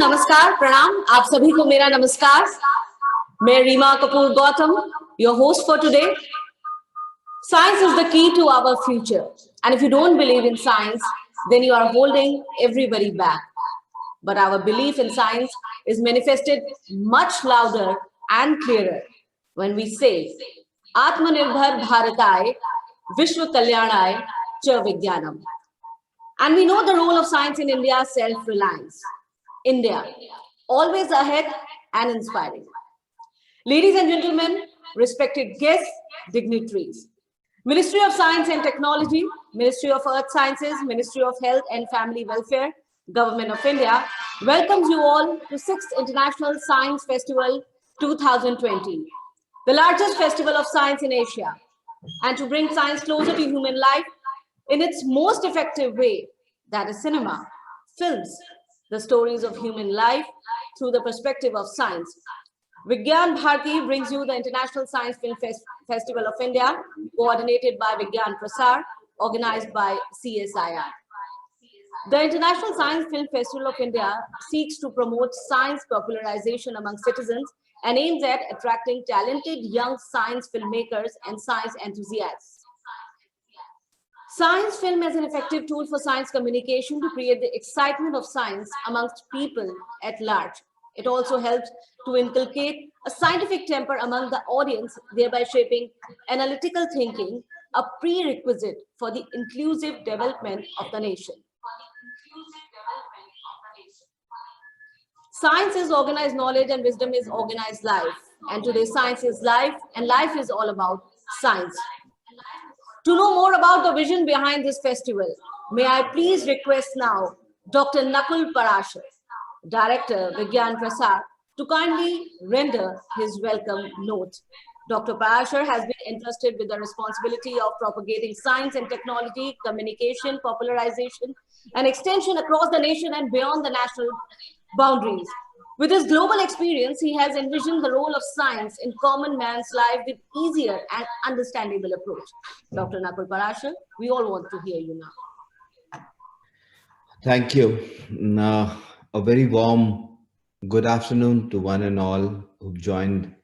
नमस्कार, प्रणाम। आप सभी को मेरा नमस्कार। मैं Reema Kapoor Gautam, your host for today. Science is the key to our future, and if you don't believe in science, then you are holding everybody back. But our belief in science is manifested much louder and clearer when we say Atmanirbhar Bharatai Vishwa Kalyanai Cha Vigyanam. And we know the role of science in India's self-reliance. India, always ahead and inspiring. Ladies and gentlemen, respected guests, dignitaries, Ministry of Science and Technology, Ministry of Earth Sciences, Ministry of Health and Family Welfare, Government of India welcomes you all to 6th International Science Festival 2020, the largest festival of science in Asia. And to bring science closer to human life in its most effective way, that is cinema, films, the stories of human life through the perspective of science. Vigyan Bharati brings you the International Science Film Festival of India, coordinated by Vigyan Prasar, organized by CSIR. The International Science Film Festival of India seeks to promote science popularization among citizens and aims at attracting talented young science filmmakers and science enthusiasts. Science film as an effective tool for science communication to create the excitement of science amongst people at large. It also helps to inculcate a scientific temper among the audience, thereby shaping analytical thinking, a prerequisite for the inclusive development of the nation. Science is organized knowledge and wisdom is organized life. And today science is life and life is all about science. To know more about the vision behind this festival, may I please request now Dr. Nakul Parashar, Director Vigyan Prasad, to kindly render his welcome note. Dr. Parashar has been entrusted with the responsibility of propagating science and technology, communication, popularization, and extension across the nation and beyond the national boundaries. With his global experience, he has envisioned the role of science in common man's life with easier and understandable approach. Dr. Nakul Parashar, we all want to hear you now. Thank you. A very warm good afternoon to one and all who've joined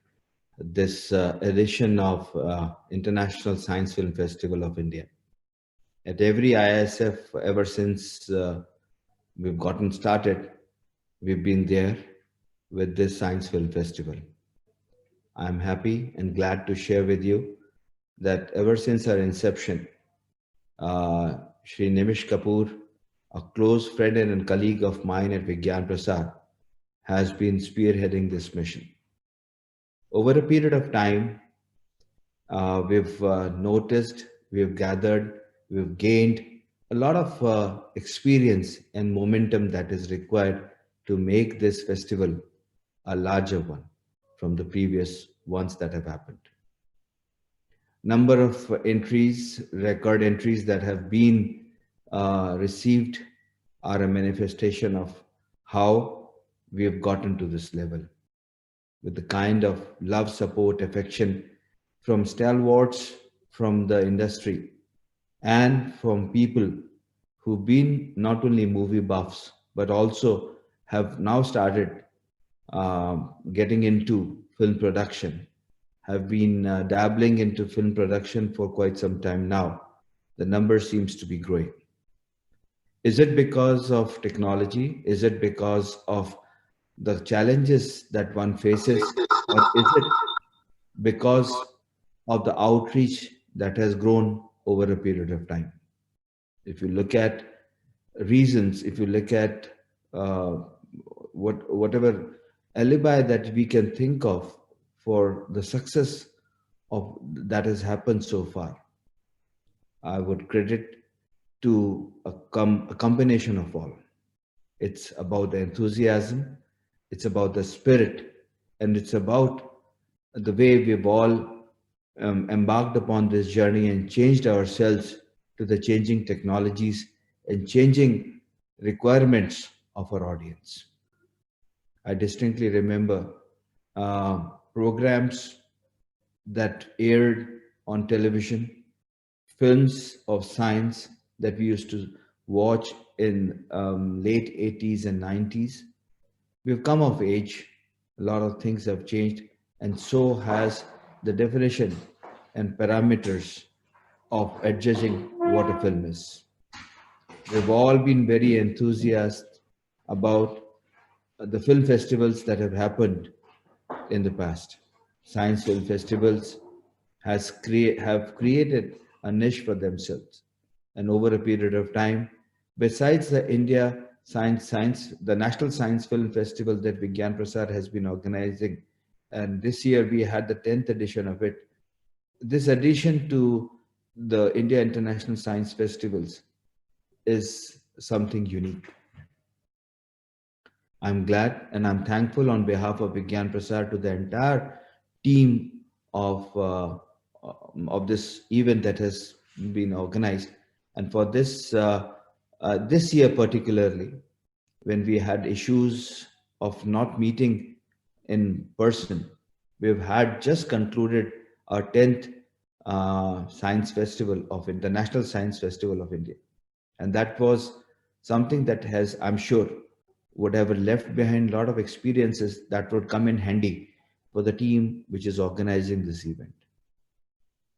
this edition of International Science Film Festival of India. At every ISF, ever since we've gotten started, we've been there with this Science Film Festival. I'm happy and glad to share with you that ever since our inception, Shri Nimish Kapoor, a close friend and colleague of mine at Vigyan Prasad, has been spearheading this mission. Over a period of time, we've noticed, we've gathered, we've gained a lot of experience and momentum that is required to make this festival a larger one from the previous ones that have happened. Number of entries, record entries that have been received are a manifestation of how we have gotten to this level with the kind of love, support, affection from stalwarts from the industry and from people who've been not only movie buffs but also have now started getting into film production, have been dabbling into film production for quite some time now. The number seems to be growing. Is it because of technology? Is it because of the challenges that one faces? Or is it because of the outreach that has grown over a period of time? If you look at reasons, if you look at whatever alibi that we can think of for the success of that has happened so far, I would credit to a combination of all. It's about the enthusiasm, it's about the spirit, and it's about the way we've all embarked upon this journey and changed ourselves to the changing technologies and changing requirements of our audience. I distinctly remember programs that aired on television, films of science that we used to watch in late 80s and 90s. We've come of age, a lot of things have changed, and so has the definition and parameters of adjudging what a film is. We've all been very enthusiastic about the film festivals that have happened in the past. Science film festivals have created a niche for themselves. And over a period of time, besides the the National Science Film Festival that Vigyan Prasad has been organizing, and this year we had the 10th edition of it. This addition to the India International Science Festivals is something unique. I'm glad and I'm thankful on behalf of Vigyan Prasad to the entire team of this event that has been organized. And for this year particularly, when we had issues of not meeting in person, we've had just concluded our 10th Science Festival of International Science Festival of India. And that was something that has, I'm sure, would have left behind a lot of experiences that would come in handy for the team which is organizing this event.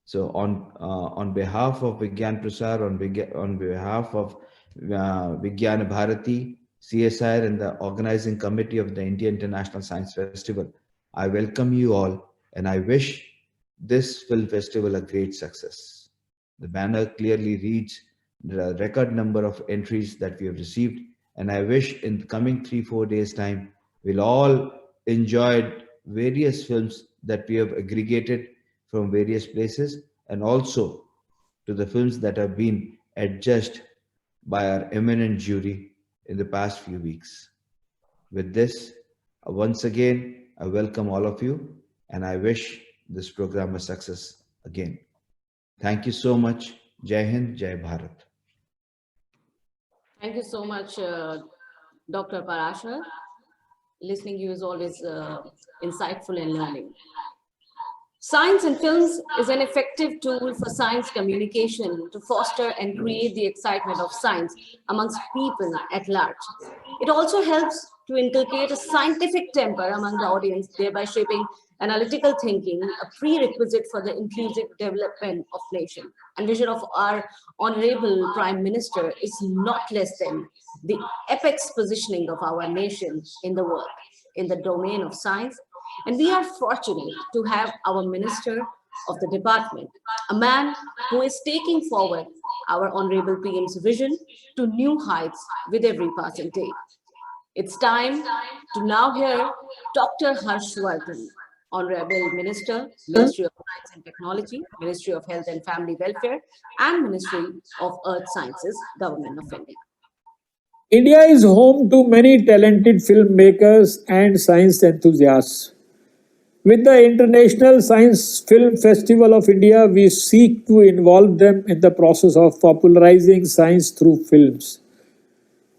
So on behalf of Vigyan Prasar, on behalf of Vigyan Bharati, CSIR, and the organizing committee of the India International Science Festival, I welcome you all and I wish this film festival a great success. The banner clearly reads the record number of entries that we have received, and I wish in the coming 3-4 days time we'll all enjoy various films that we have aggregated from various places, and also to the films that have been adjudged by our eminent jury in the past few weeks. With this, once again, I welcome all of you and I wish this program a success again. Thank you so much. Jai Hind, Jai Bharat. Thank you so much, Dr. Parashar. Listening to you is always insightful and learning. Science in films is an effective tool for science communication to foster and create the excitement of science amongst people at large. It also helps to inculcate a scientific temper among the audience, thereby shaping analytical thinking, a prerequisite for the inclusive development of nation. And vision of our Honorable Prime Minister is not less than the apex positioning of our nation in the world, in the domain of science. And we are fortunate to have our Minister of the Department, a man who is taking forward our Honorable PM's vision to new heights with every passing day. It's time to now hear Dr. Harshvardhan, Honorable Minister, Ministry of Science and Technology, Ministry of Health and Family Welfare, and Ministry of Earth Sciences, Government of India. India is home to many talented filmmakers and science enthusiasts. With the International Science Film Festival of India, we seek to involve them in the process of popularizing science through films.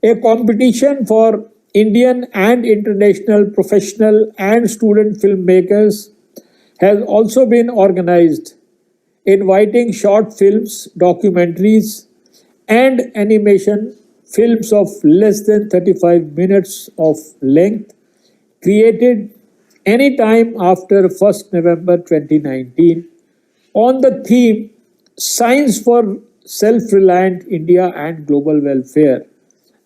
A competition for Indian and international professional and student filmmakers has also been organized, inviting short films, documentaries, and animation films of less than 35 minutes of length created anytime after 1st November 2019 on the theme Science for Self-Reliant India and Global Welfare,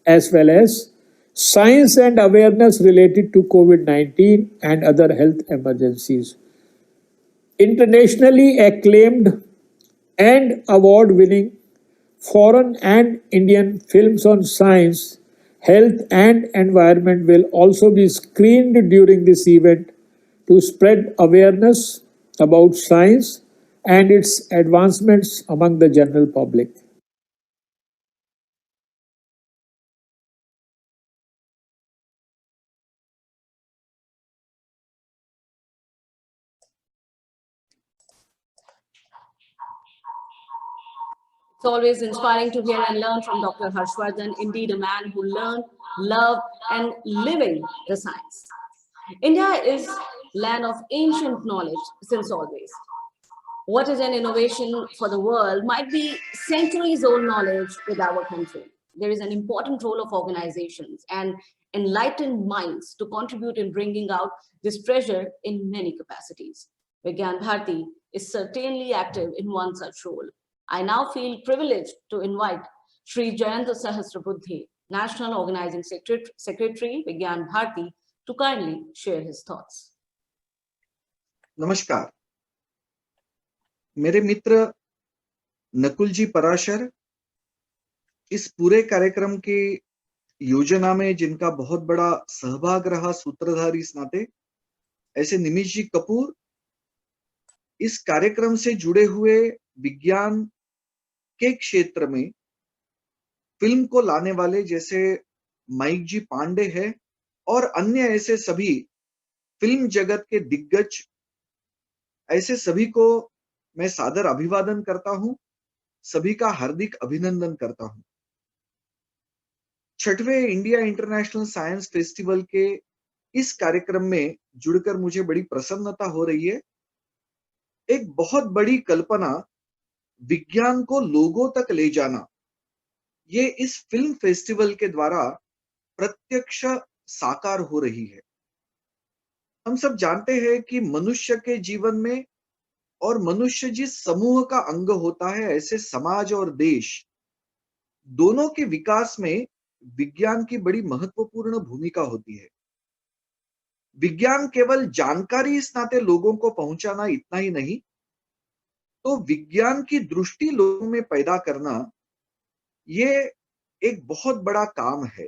as well as science and awareness related to COVID-19 and other health emergencies. Internationally acclaimed and award-winning foreign and Indian films on science, health and environment will also be screened during this event to spread awareness about science and its advancements among the general public. It's always inspiring to hear and learn from Dr. Harshvardhan, indeed a man who learned, loved, and living the science. India is land of ancient knowledge since always. What is an innovation for the world might be centuries old knowledge with our country. There is an important role of organizations and enlightened minds to contribute in bringing out this treasure in many capacities. Vigyan Bharati is certainly active in one such role. I now feel privileged to invite Sri Jayanta Sahasrabuddhe, National Organizing Secretary, Vigyan Bharati, to kindly share his thoughts. नमस्कार, मेरे मित्र नकुल जी पराशर इस पूरे कार्यक्रम की योजना में जिनका बहुत बड़ा सहभाग रहा सूत्रधार इस नाते, ऐसे निमिष जी कपूर इस कार्यक्रम से जुड़े हुए विज्ञान के क्षेत्र में फिल्म को लाने वाले जैसे माइक जी पांडे है और अन्य ऐसे सभी फिल्म जगत के दिग्गज, ऐसे सभी को मैं सादर अभिवादन करता हूं, सभी का हार्दिक अभिनंदन करता हूं। 6वें इंडिया इंटरनेशनल साइंस फेस्टिवल के इस कार्यक्रम में जुड़कर मुझे बड़ी प्रसन्नता हो रही है। एक बहुत बड़ी कल्पना विज्ञान को लोगों तक ले जाना, ये इस फिल्म फेस्टिवल के द्वारा प्रत्यक्ष साकार हो रही है। हम सब जानते हैं कि मनुष्य के जीवन में और मनुष्य जिस समूह का अंग होता है, ऐसे समाज और देश दोनों के विकास में विज्ञान की बड़ी महत्वपूर्ण भूमिका होती है। विज्ञान केवल जानकारी इस नाते लोगों को पहुंचाना इतना ही नहीं, तो विज्ञान की दृष्टि लोगों में पैदा करना, ये एक बहुत बड़ा काम है।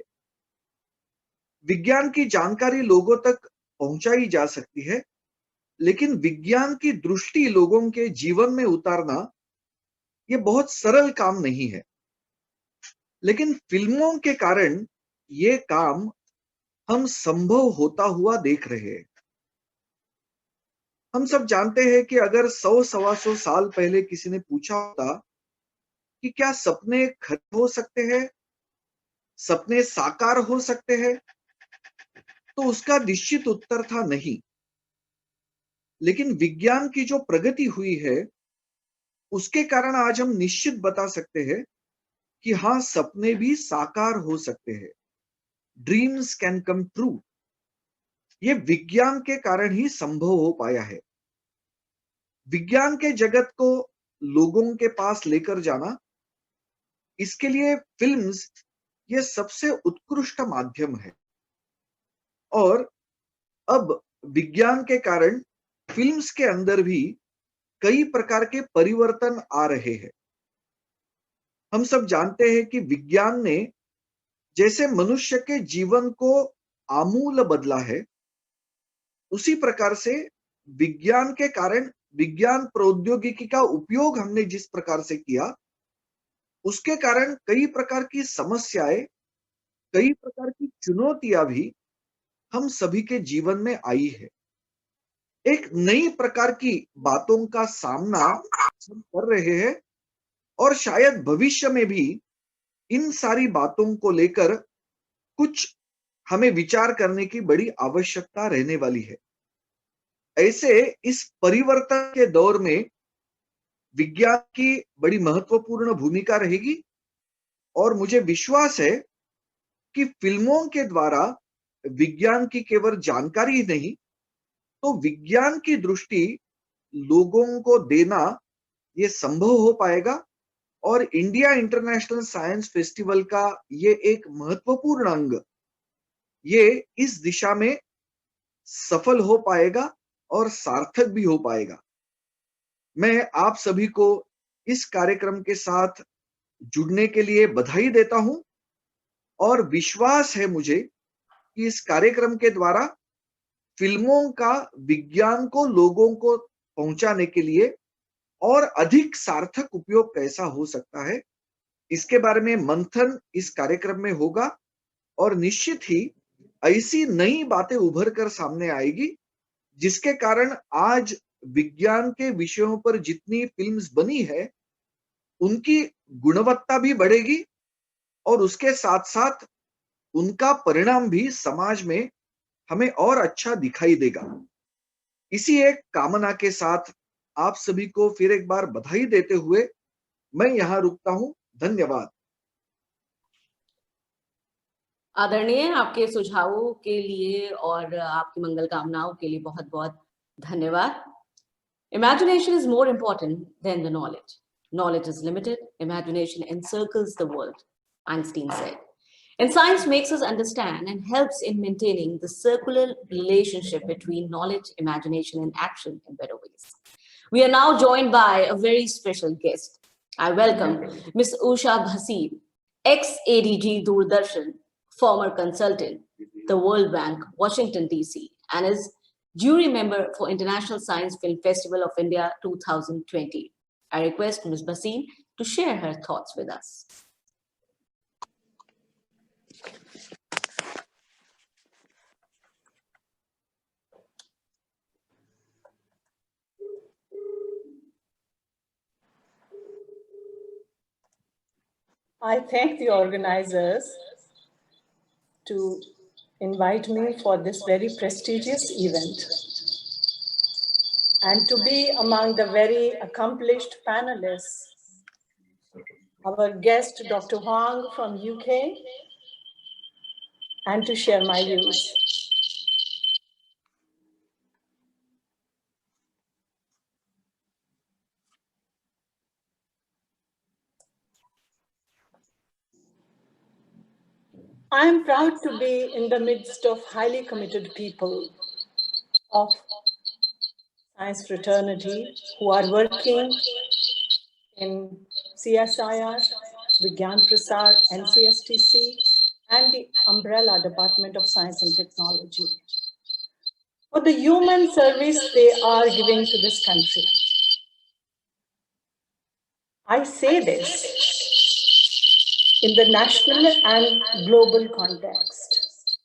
विज्ञान की जानकारी लोगों तक पहुंचाई जा सकती है, लेकिन विज्ञान की दृष्टि लोगों के जीवन में उतारना ये बहुत सरल काम नहीं है। लेकिन फिल्मों के कारण ये काम हम संभव होता हुआ देख रहे हैं। हम सब जानते हैं कि अगर 100-125 साल पहले किसी ने पूछा होता कि क्या सपने खरे हो सकते हैं, सपने साकार हो सकते हैं, तो उसका निश्चित उत्तर था नहीं। लेकिन विज्ञान की जो प्रगति हुई है, उसके कारण आज हम निश्चित बता सकते हैं कि हाँ, सपने भी साकार हो सकते हैं। Dreams can come true. ये विज्ञान के कारण ही संभव हो पाया है। विज्ञान के जगत को लोगों के पास लेकर जाना, इसके लिए फिल्म्स ये सबसे उत्कृष्ट माध्यम है। और अब विज्ञान के कारण फिल्म्स के अंदर भी कई प्रकार के परिवर्तन आ रहे हैं। हम सब जानते हैं कि विज्ञान ने जैसे मनुष्य के जीवन को आमूल बदला है, उसी प्रकार से विज्ञान के कारण विज्ञान प्रौद्योगिकी का उपयोग हमने जिस प्रकार से किया, उसके कारण कई प्रकार की समस्याएं, कई प्रकार की चुनौतियां भी हम सभी के जीवन में आई है। एक नई प्रकार की बातों का सामना हम कर रहे हैं और शायद भविष्य में भी इन सारी बातों को लेकर कुछ हमें विचार करने की बड़ी आवश्यकता रहने वाली है। ऐसे इस परिवर्तन के दौर में विज्ञान की बड़ी महत्वपूर्ण भूमिका रहेगी और मुझे विश्वास है कि फिल्मों के द्वारा विज्ञान की केवल जानकारी ही नहीं, तो विज्ञान की दृष्टि लोगों को देना ये संभव हो पाएगा और इंडिया इंटरनेशनल साइंस फेस्टिवल का ये एक महत्वपूर्ण अंग ये इस दिशा में सफल हो पाएगा और सार्थक भी हो पाएगा। मैं आप सभी को इस कार्यक्रम के साथ जुड़ने के लिए बधाई देता हूं और विश्वास है मुझे कि इस कार्यक्रम के द्वारा फिल्मों का विज्ञान को लोगों को पहुंचाने के लिए और अधिक सार्थक उपयोग कैसा हो सकता है, इसके बारे में मंथन इस कार्यक्रम में होगा और निश्चित ही ऐसी नई बातें उभर कर सामने आएगी जिसके कारण आज विज्ञान के विषयों पर जितनी फिल्म्स बनी है उनकी गुणवत्ता भी बढ़ेगी और उसके साथ साथ उनका परिणाम भी समाज में हमें और अच्छा दिखाई देगा। इसी एक कामना के साथ आप सभी को फिर एक बार बधाई देते हुए मैं यहां रुकता हूं। धन्यवाद। आदरणीय, आपके सुझावों के लिए और आपकी मंगल कामनाओं के लिए बहुत बहुत धन्यवाद. Imagination is more important than the knowledge. Knowledge is limited. Imagination encircles the world, Einstein said. And science makes us understand and helps in maintaining the circular relationship between knowledge, imagination, and action in better ways. We are now joined by a very special guest. I welcome Ms. Usha Bhasin, ex-ADG Doordarshan, former consultant, the World Bank, Washington, D.C., and is jury member for International Science Film Festival of India 2020. I request Ms. Bhasin to share her thoughts with us. I thank the organizers to invite me for this very prestigious event and to be among the very accomplished panelists. Our guest, Dr. Huang from UK, and to share my views. I am proud to be in the midst of highly committed people of science fraternity who are working in CSIR, Vigyan Prasar, NCSTC, and the umbrella Department of Science and Technology, for the human service they are giving to this country. I say this in the national and global context.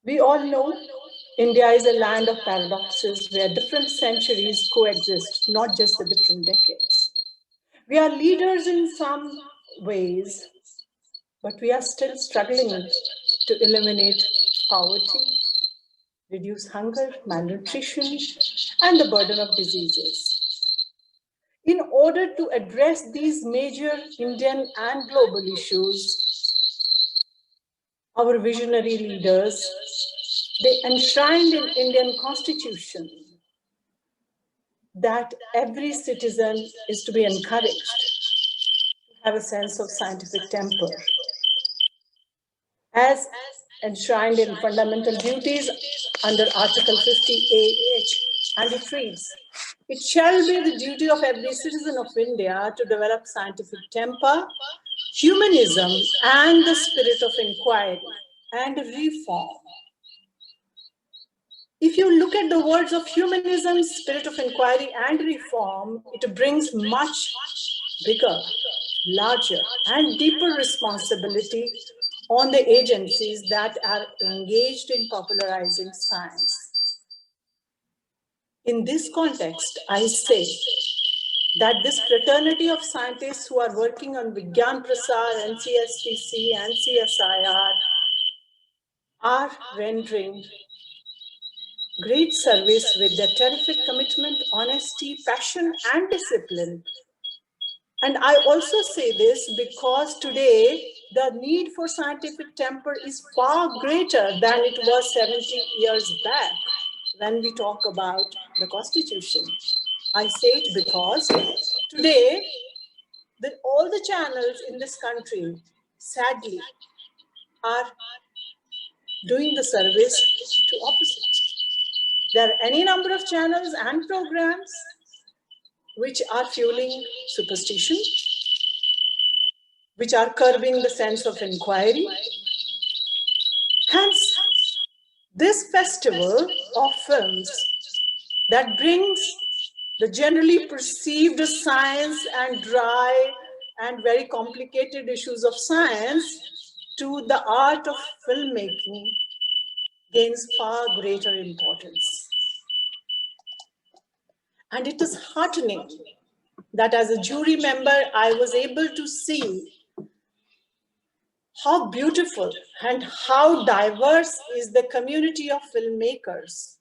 We all know India is a land of paradoxes where different centuries coexist, not just the different decades. We are leaders in some ways, but we are still struggling to eliminate poverty, reduce hunger, malnutrition, and the burden of diseases. In order to address these major Indian and global issues, our visionary leaders, they enshrined in Indian Constitution that every citizen is to be encouraged to have a sense of scientific temper. As enshrined in fundamental duties under Article 50AH, and it reads, "It shall be the duty of every citizen of India to develop scientific temper, humanism, and the spirit of inquiry and reform." If you look at the words of humanism, spirit of inquiry, and reform, it brings much bigger, larger, and deeper responsibility on the agencies that are engaged in popularizing science. In this context, I say that this fraternity of scientists who are working on Vigyan Prasar, NCSTC, and CSIR are rendering great service with their terrific commitment, honesty, passion, and discipline. And I also say this because today the need for scientific temper is far greater than it was 70 years back when we talk about the Constitution. I say it because today all the channels in this country, sadly, are doing the service to opposite. There are any number of channels and programs which are fueling superstition, which are curbing the sense of inquiry. Hence, this festival of films that brings the generally perceived science and dry and very complicated issues of science to the art of filmmaking gains far greater importance. And it is heartening that as a jury member, I was able to see how beautiful and how diverse is the community of filmmakers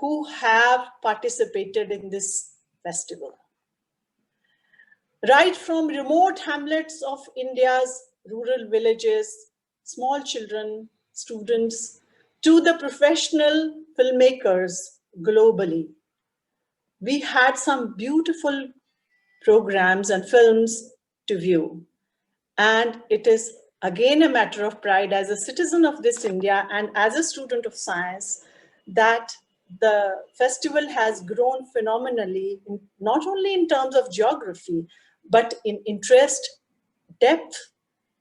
who have participated in this festival. right from remote hamlets of India's rural villages, small children, students, to the professional filmmakers globally. We had some beautiful programs and films to view. And it is again a matter of pride as a citizen of this India and as a student of science that the festival has grown phenomenally, not only in terms of geography, but in interest, depth,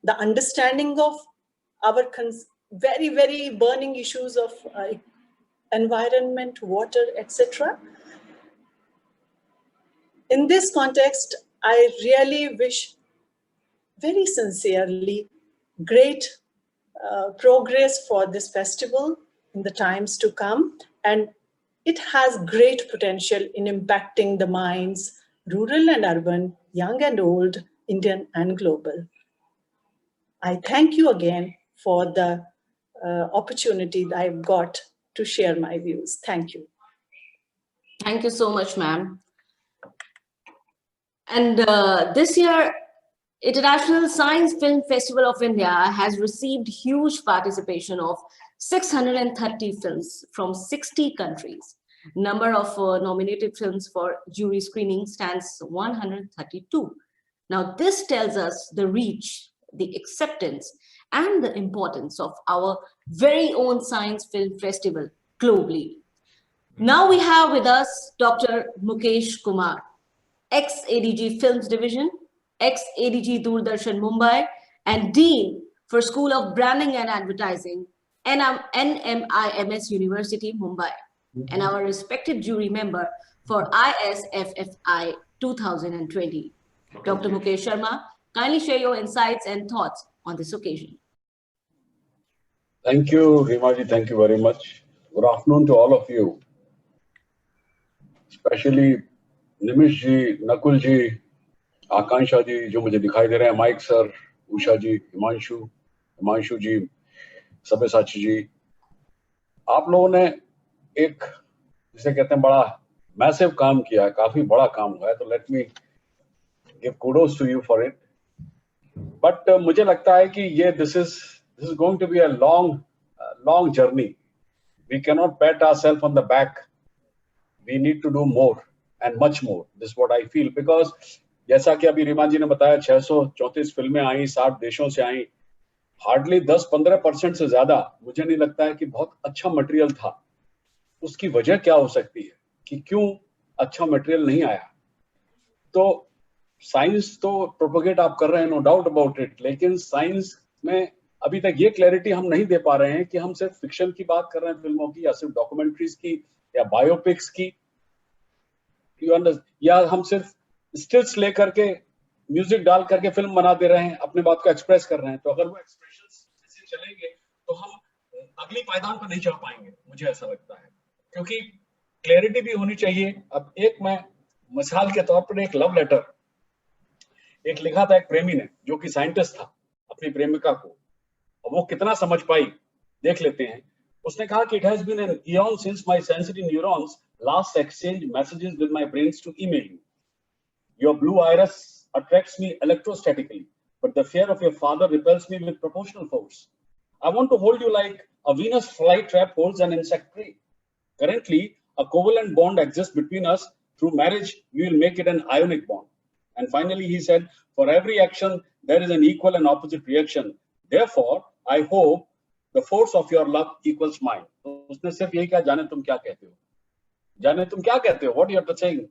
the understanding of our very, very burning issues of environment, water, etc. In this context, I really wish very sincerely great progress for this festival in the times to come, and it has great potential in impacting the minds, rural and urban, young and old, Indian and global. I thank you again for the opportunity that I've got to share my views. Thank you. Thank you so much, ma'am. And this year, International Science Film Festival of India has received huge participation of 630 films from 60 countries. Number of nominated films for jury screening stands 132. Now, this tells us the reach, the acceptance, and the importance of our very own science film festival globally. Now we have with us Dr. Mukesh Kumar, ex-ADG Films Division, ex-ADG Doordarshan Mumbai, and Dean for School of Branding and Advertising, NMIMS University, Mumbai, and our respected jury member for ISFFI 2020. Dr. Mukesh Sharma, kindly share your insights and thoughts on this occasion. Thank you, Rimaji. Thank you very much. Good afternoon to all of you, especially Nimish ji, Nakul ji, Akansha ji, जो मुझे दिखाई दे रहे हैं, Mike sir, Usha ji, Himanshu ji, Sabyasachi ji, आप लोगों ने एक जिसे कहते हैं बड़ा मैसिव काम किया है, काफी बड़ा काम हुआ है, तो let me give kudos to you for it. But मुझे लगता है कि ये this is going to be a long journey. We cannot pat ourselves on the back. We need to do more and much more. This is what I feel, because जैसा कि अभी रीमा जी ने बताया 634 फिल्में आई, 60 देशों से आई, हार्डली 10-15% से ज्यादा मुझे नहीं लगता है कि बहुत अच्छा मटेरियल था. उसकी वजह क्या हो सकती है कि क्यों अच्छा मटेरियल नहीं आया? तो साइंस तो प्रोपोगेट आप कर रहे हैं, नो डाउट अबाउट इट, लेकिन साइंस में अभी तक ये क्लैरिटी हम नहीं दे पा रहे हैं कि हम सिर्फ फिक्शन की बात कर रहे हैं फिल्मों की, या सिर्फ डॉक्यूमेंट्रीज की, या बायोपिक्स की, या हम सिर्फ स्टिल्स लेकर के म्यूजिक डाल करके फिल्म बना दे रहे हैं, अपने बात को एक्सप्रेस कर रहे हैं. तो अगर वो एक्सप्रेशंस ऐसे चलेंगे तो हम अगली पायदान पर नहीं चढ़ पाएंगे, मुझे ऐसा लगता है, क्योंकि क्लैरिटी भी होनी चाहिए. अब एक मैं मिसाल के तौर पर एक लव लेटर एक लिखा था एक प्रेमी ने, जो कि साइंटिस्ट था, अपनी प्रेमिका को, और वो कितना समझ पाई देख लेते हैं. उसने कहा कि it has been an eon since my sensory neurons last exchanged messages with my brains to email you. Your blue iris attracts me electrostatically, but the fear of your father repels me with proportional force. I want to hold you like a Venus flytrap holds an insect prey. Currently, a covalent bond exists between us. Through marriage, we will make it an ionic bond. And finally, he said, for every action, there is an equal and opposite reaction. Therefore, I hope the force of your love equals mine. तो उसने सिर्फ यही कहा, जाने तुम क्या कहते हो, जाने तुम क्या कहते हो, what you are saying.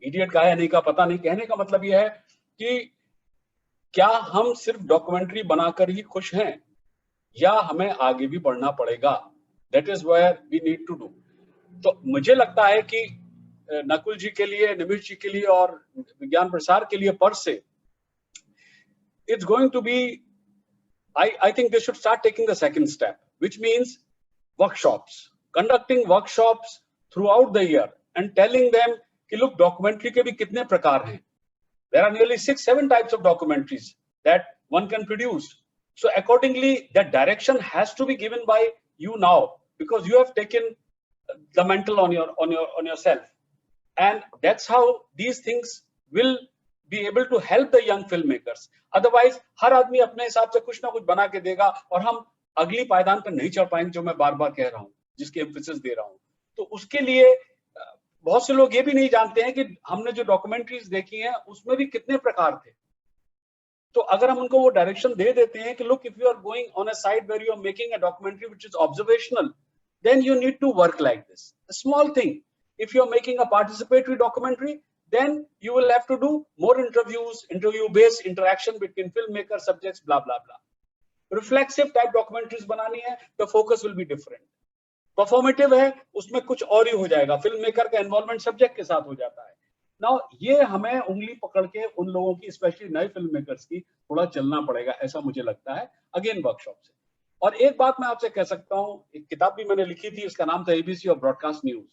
Idiot का है नहीं का पता नहीं. कहने का मतलब यह है कि क्या हम सिर्फ डॉक्यूमेंट्री बनाकर ही खुश हैं, या हमें आगे भी बढ़ना पड़ेगा. That is where we need to do. तो मुझे लगता है कि नकुल जी के लिए, निमिष जी के लिए और विज्ञान प्रसार के लिए पर से, it's going to be, I think they should start taking the second step, which means workshops, conducting workshops throughout the year and telling them कि look, documentary के भी कितने प्रकार हैं. There are nearly 6-7 types of documentaries that one can produce. So accordingly, that direction has to be given by you now, because you have taken the mantle on yourself, and that's how these things will be able to help the young filmmakers. Otherwise, हर आदमी अपने हिसाब से कुछ ना कुछ बना के देगा और हम अगली पायदान पर नहीं चढ़ पाएंगे, जो मैं बार बार कह रहा हूँ, जिसकी एम्फेसिस दे रहा हूँ. तो उसके लिए बहुत से लोग ये भी नहीं जानते हैं कि हमने जो डॉक्यूमेंट्रीज देखी हैं उसमें भी कितने प्रकार थे. तो अगर हम उनको वो डायरेक्शन दे देते हैं कि look, if you are going on a side where you are making a documentary which is observational, then you need to work like this. A small thing. If you are making a participatory documentary, then you will have to do more interviews, interview-based interaction between filmmakers, subjects, blah, blah, blah. Reflexive type documentaries बनानी है, the focus will be different. Performative है, उसमें कुछ और ही हो जाएगा. Filmmaker का involvement subject के साथ हो जाता है. Now, ये हमें उंगली पकड़ के उन लोगों की, स्पेशली नए फिल्म मेकर्स की, थोड़ा चलना पड़ेगा, ऐसा मुझे लगता है, अगेन वर्कशॉप से. और एक बात मैं आपसे कह सकता हूँ, एक किताब भी मैंने लिखी थी, इसका नाम था एबीसी ऑफ ब्रॉडकास्ट न्यूज,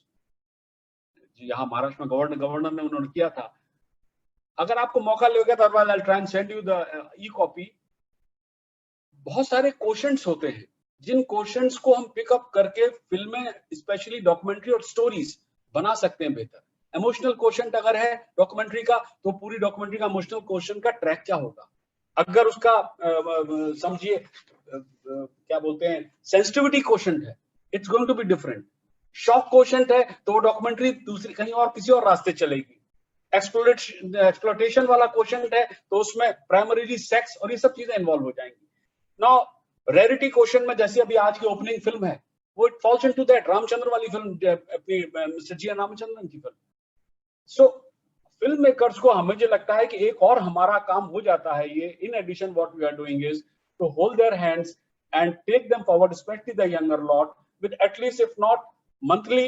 यहाँ महाराष्ट्र में गवर्नर ने उन्होंने किया था. अगर आपको मौका लगेगा तो I will try and send you the E copy. बहुत सारे क्वेश्चंस होते हैं, जिन क्वेश्चंस को हम पिकअप करके फिल्में, स्पेशली डॉक्यूमेंट्री और स्टोरीज बना सकते हैं बेहतर. इमोशनल क्वेश्चन अगर है डॉक्यूमेंट्री का, तो पूरी डॉक्यूमेंट्री का इमोशनल क्वेश्चन का ट्रैक क्या होगा. अगर उसका समझिए क्या बोलते हैं, सेंसिटिविटी क्वेश्चन है, it's going to be different. Shock question है तो वो डॉक्यूमेंट्री दूसरी कहीं और किसी और रास्ते चलेगी. एक्सप्लोटेशन वाला क्वेश्चन है तो उसमें प्राइमरीली सेक्स और ये सब चीजें इन्वॉल्व हो जाएंगी. नाउ रेयरिटी क्वेश्चन में, जैसे अभी आज की ओपनिंग फिल्म है, वो it falls into that. Ramchandra वाली फिल्म, अपनी मिस्टर जी रामचंद्रन की फिल्म. सो फिल्म मेकर्स को, मुझे लगता है कि एक और हमारा काम हो जाता है ये, in addition what we are doing is to hold their hands and take them forward, specially the younger lot, with at least if not monthly,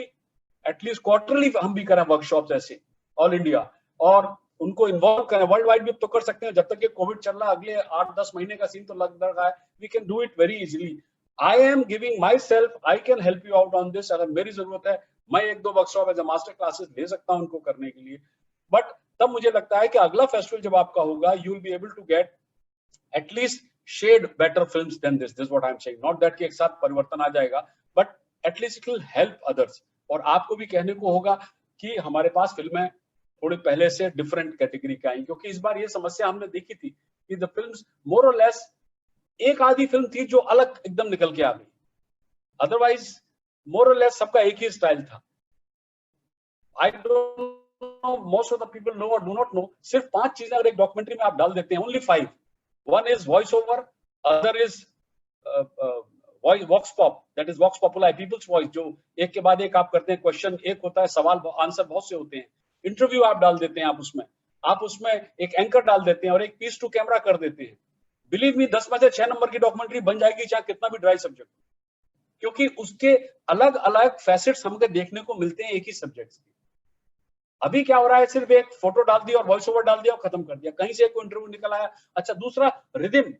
at least quarterly हम भी करें वर्कशॉप्स ऐसे ऑल इंडिया, और उनको इन्वॉल्व करें. वर्ल्ड वाइड भी तो कर सकते हैं, जब तक ये कोविड चल रहा है, अगले 8-10 महीने का सीन तो लग रहा है. We can do it very easily. I am giving myself, I can help you out on this. अगर मेरी जरूरत है, मैं 1-2 वर्कशॉप एज मास्टर क्लासेस ले सकता हूं उनको करने के लिए. बट तब मुझे लगता है कि अगला फेस्टिवल जब आपका होगा, you will be able to get at least shade better films than this. This is what I am saying. Not that कि एक साथ परिवर्तन आ जाएगा, but at least it will help others. और आपको भी कहने को होगा कि हमारे पास फिल्में थोड़ी पहले से डिफरेंट कैटेगरी का आई, क्योंकि इस बार ये समस्या हमने देखी थी कि द फिल्म्स मोर और लेस, एक आधी फिल्म थी जो अलग एकदम निकल के आ गई. अदरवाइज मोर और लेस सबका एक ही स्टाइल था. I don't know, most of the people know और डू नॉट नो, सिर्फ 5 चीजें अगर एक डॉक्यूमेंट्री में आप डाल देते हैं, only 5. One is voice over, other is vox pop, that is vox popular, people's voice, जो एक के बाद एक आप करते हैं. क्वेश्चन एक होता है, सवाल आंसर बहुत से होते हैं. इंटरव्यू आप डाल देते हैं, आप उसमें एक एंकर डाल देते हैं और एक पीस टू कैमरा कर देते हैं. बिलीव मी, 10 में से 6 नंबर की डॉक्यूमेंट्री बन जाएगी, चाहे कितना भी ड्राई सब्जेक्ट, क्योंकि उसके अलग अलग फैसेट्स हमको देखने को मिलते हैं एक ही सब्जेक्ट के. अभी क्या हो रहा है, सिर्फ एक फोटो डाल दिया और वॉइस ओवर डाल दिया और खत्म कर दिया. कहीं से कोई इंटरव्यू निकल आया. अच्छा, दूसरा रिदम,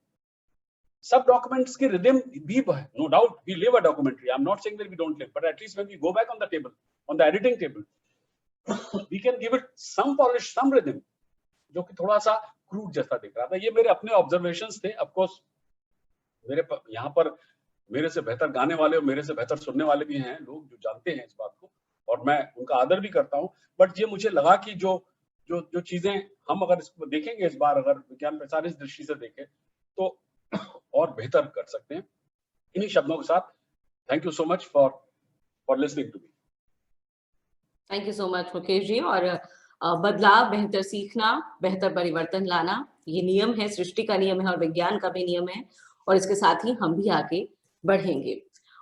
सब डॉक्यूमेंट्स की रिदम भी है. No doubt we live a documentary, I am not saying that we don't live, but at least when we go back on the table, on the editing table, we can give it some polish, some rhythm, जो कि थोड़ा सा crude जैसा दिख रहा था. ये मेरे अपने ऑब्जर्वेशंस थे. ऑफ कोर्स मेरे यहाँ पर मेरे से बेहतर गाने वाले और मेरे से बेहतर सुनने वाले भी हैं लोग जो जानते हैं इस बात को, और मैं उनका आदर भी करता हूँ. बट ये मुझे लगा कि जो चीजें हम अगर इसको देखेंगे इस बार, अगर विज्ञान प्रसार इस दृष्टि से देखें, तो और बेहतर कर सकते हैं. इन्हीं शब्दों के साथ thank you so much for listening to me. Thank you so much Mukesh ji. और बदलाव, बेहतर सीखना, बेहतर परिवर्तन लाना, ये नियम है, सृष्टि का नियम है और विज्ञान का भी नियम है, और इसके साथ ही हम भी आगे बढ़ेंगे.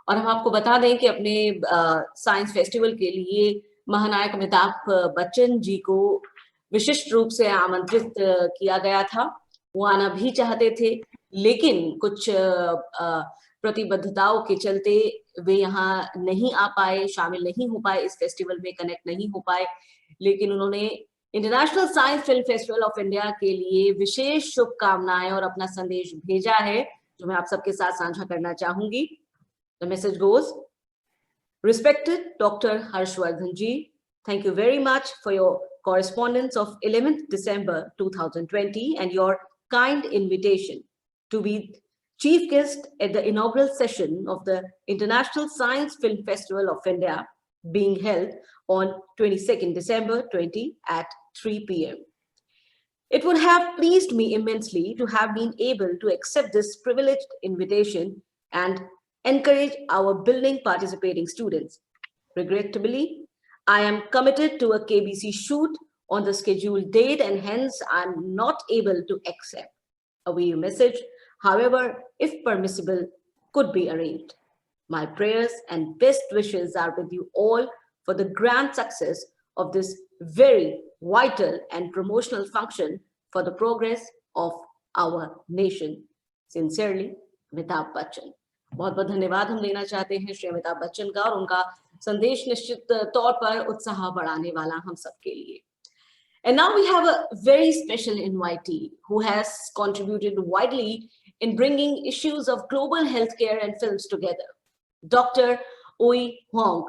और हम आपको बता दें कि अपने साइंस फेस्टिवल के लिए महानायक अमिताभ बच्चन जी को विशिष्ट रूप से आमंत्रित किया गया था. वो आना भी चाहते थे, लेकिन कुछ प्रतिबद्धताओं के चलते वे यहाँ नहीं आ पाए, शामिल नहीं हो पाए, इस फेस्टिवल में कनेक्ट नहीं हो पाए. लेकिन उन्होंने international science film festival of India के लिए विशेष शुभकामनाएं और अपना संदेश भेजा है, जो मैं आप सबके साथ साझा करना चाहूंगी. The message goes, respected Dr. Harshvardhan ji, thank you very much for your correspondence of 11th December 2020 and your kind invitation to be chief guest at the inaugural session of the International Science Film Festival of India being held on 22nd December 20 at 3 p.m. It would have pleased me immensely to have been able to accept this privileged invitation and encourage our building participating students. Regrettably, I am committed to a KBC shoot on the scheduled date and hence I am not able to accept. A video message, however, if permissible, could be arranged. My prayers and best wishes are with you all for the grand success of this very vital and promotional function for the progress of our nation. Sincerely, Amitabh Bachchan. बहुत बहुत धन्यवाद हम देना चाहते हैं श्री अमिताभ बच्चन का और उनका संदेश निश्चित तौर पर उत्साह बढ़ाने वाला हम सबके लिए. And now we have a very special invitee who has contributed widely in bringing issues of global healthcare and films together. Dr. Ooi Hong,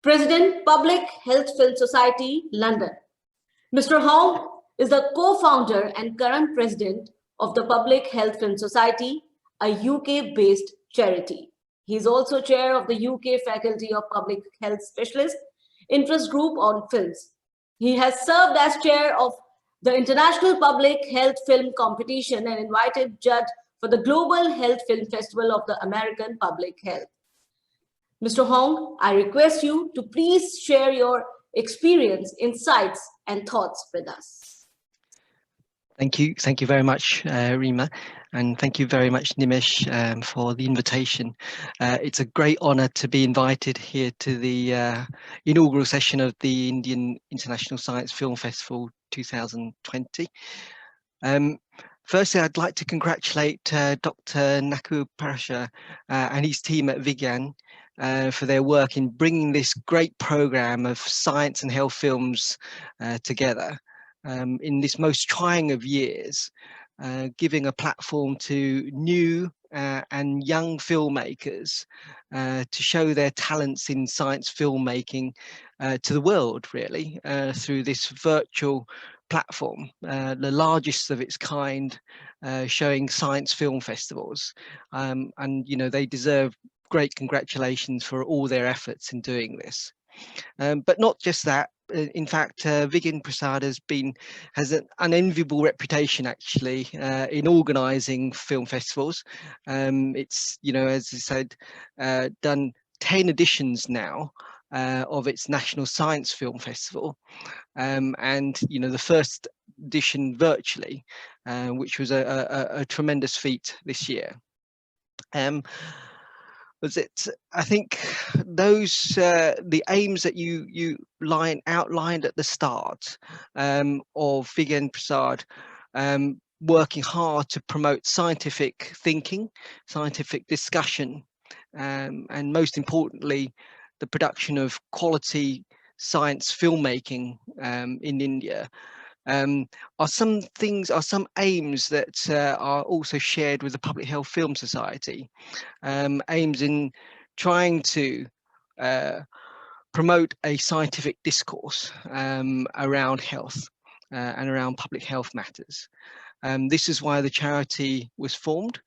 President, Public Health Film Society, London. Mr. Hong is the co-founder and current president of the Public Health Film Society, a UK-based charity. He is also chair of the UK Faculty of Public Health Specialist Interest Group on Films. He has served as chair of the International Public Health Film Competition and invited judge for the Global Health Film Festival of the American Public Health. Mr. Hong, I request you to please share your experience, insights, and thoughts with us. Thank you very much, Rima, and thank you very much, Nimish, for the invitation. It's a great honour to be invited here to the inaugural session of the Indian International Science Film Festival 2020. Firstly, I'd like to congratulate Dr. Nakul Parashar and his team at Vigyan for their work in bringing this great programme of science and health films together in this most trying of years, giving a platform to new and young filmmakers to show their talents in science filmmaking to the world, really, through this virtual platform, the largest of its kind, showing science film festivals. And, you know, they deserve great congratulations for all their efforts in doing this. But not just that. In fact, Vigyan Prasad has an unenviable reputation, actually, in organising film festivals. It's, you know, as I said, done 10 editions now of its National Science Film Festival, and, you know, the first edition virtually, which was a tremendous feat this year. I think those the aims that you outlined at the start of Vigyan Prasad, working hard to promote scientific thinking, scientific discussion, and most importantly, the production of quality science filmmaking in India, are some aims that are also shared with the Public Health Film Society, aims in trying to promote a scientific discourse around health and around public health matters. This is why the charity was formed,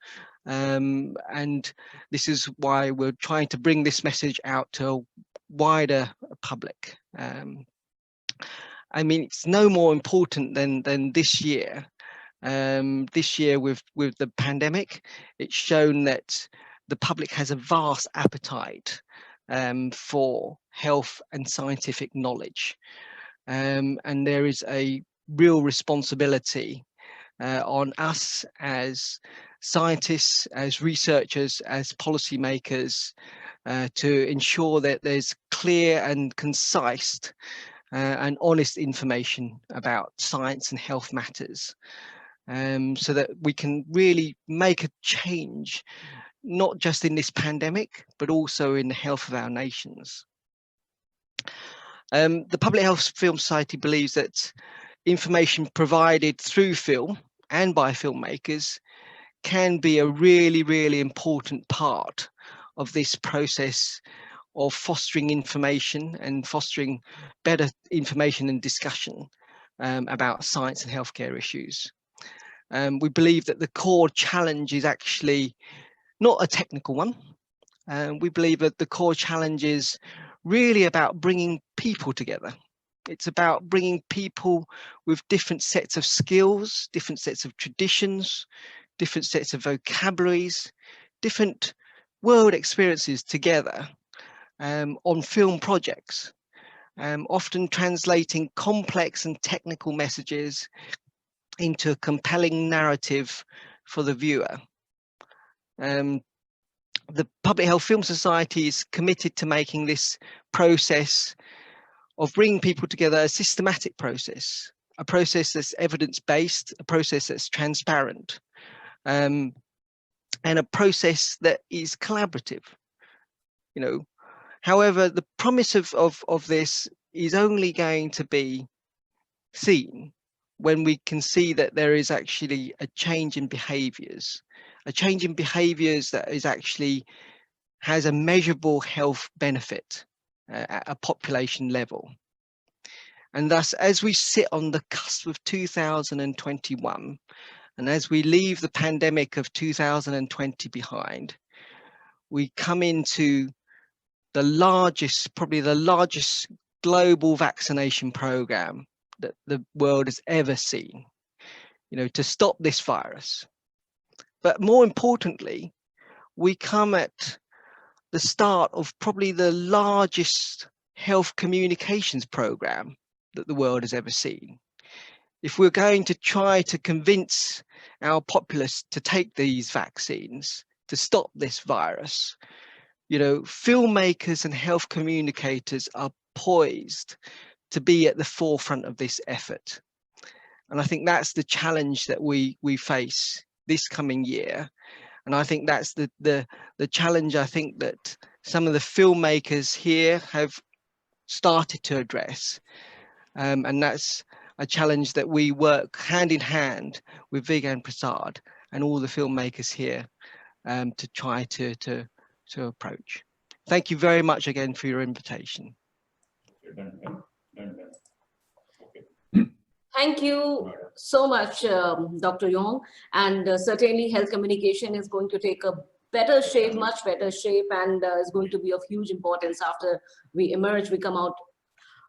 and this is why we're trying to bring this message out to a wider public. I mean, it's no more important than this year. This year with the pandemic, it's shown that the public has a vast appetite for health and scientific knowledge. And there is a real responsibility on us as scientists, as researchers, as policymakers, to ensure that there's clear and concise and honest information about science and health matters, so that we can really make a change, not just in this pandemic, but also in the health of our nations. The Public Health Film Society believes that information provided through film and by filmmakers can be a really, really important part of this process of fostering information and fostering better information and discussion about science and healthcare issues. We believe that the core challenge is actually not a technical one. We believe that the core challenge is really about bringing people together, It's about bringing people with different sets of skills, different sets of traditions, different sets of vocabularies, different world experiences together on film projects, often translating complex and technical messages into a compelling narrative for the viewer. The Public Health Film Society is committed to making this process of bringing people together a systematic process, a process that's evidence-based, a process that's transparent, and a process that is collaborative. You know, however, the promise of this is only going to be seen when we can see that there is actually a change in behaviors, that is actually has a measurable health benefit at a population level. And thus, as we sit on the cusp of 2021, and as we leave the pandemic of 2020 behind, we come into the largest, probably the largest global vaccination program that the world has ever seen, you know, to stop this virus. But more importantly, we come at the start of probably the largest health communications program that the world has ever seen. If we're going to try to convince our populace to take these vaccines to stop this virus, you know, filmmakers and health communicators are poised to be at the forefront of this effort. And I think that's the challenge that we face this coming year. And I think that's the challenge I think that some of the filmmakers here have started to address. And that's a challenge that we work hand in hand with Vigyan Prasad and all the filmmakers here to try to approach. Thank you very much again for your invitation. Thank you so much, Dr. Yong. And certainly health communication is going to take a better shape, much better shape, and is going to be of huge importance after we emerge, we come out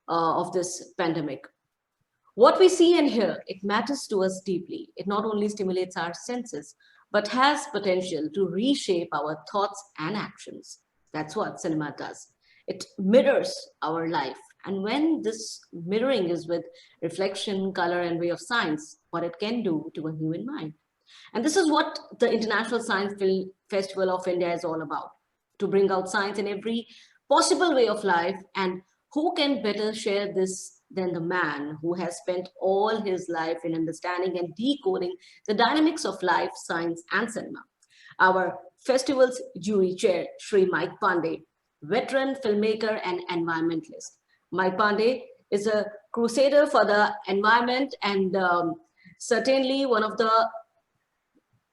of this pandemic. What we see and hear, it matters to us deeply. It not only stimulates our senses, but has potential to reshape our thoughts and actions. That's what cinema does. It mirrors our life. And when this mirroring is with reflection, color, and ray of science, what it can do to a human mind. And this is what the International Science Film Festival of India is all about, to bring out science in every possible way of life. And who can better share this than the man who has spent all his life in understanding and decoding the dynamics of life, science, and cinema. Our festival's jury chair, Shri Mike Pandey, veteran filmmaker and environmentalist. Mike Pandey is a crusader for the environment and certainly one of the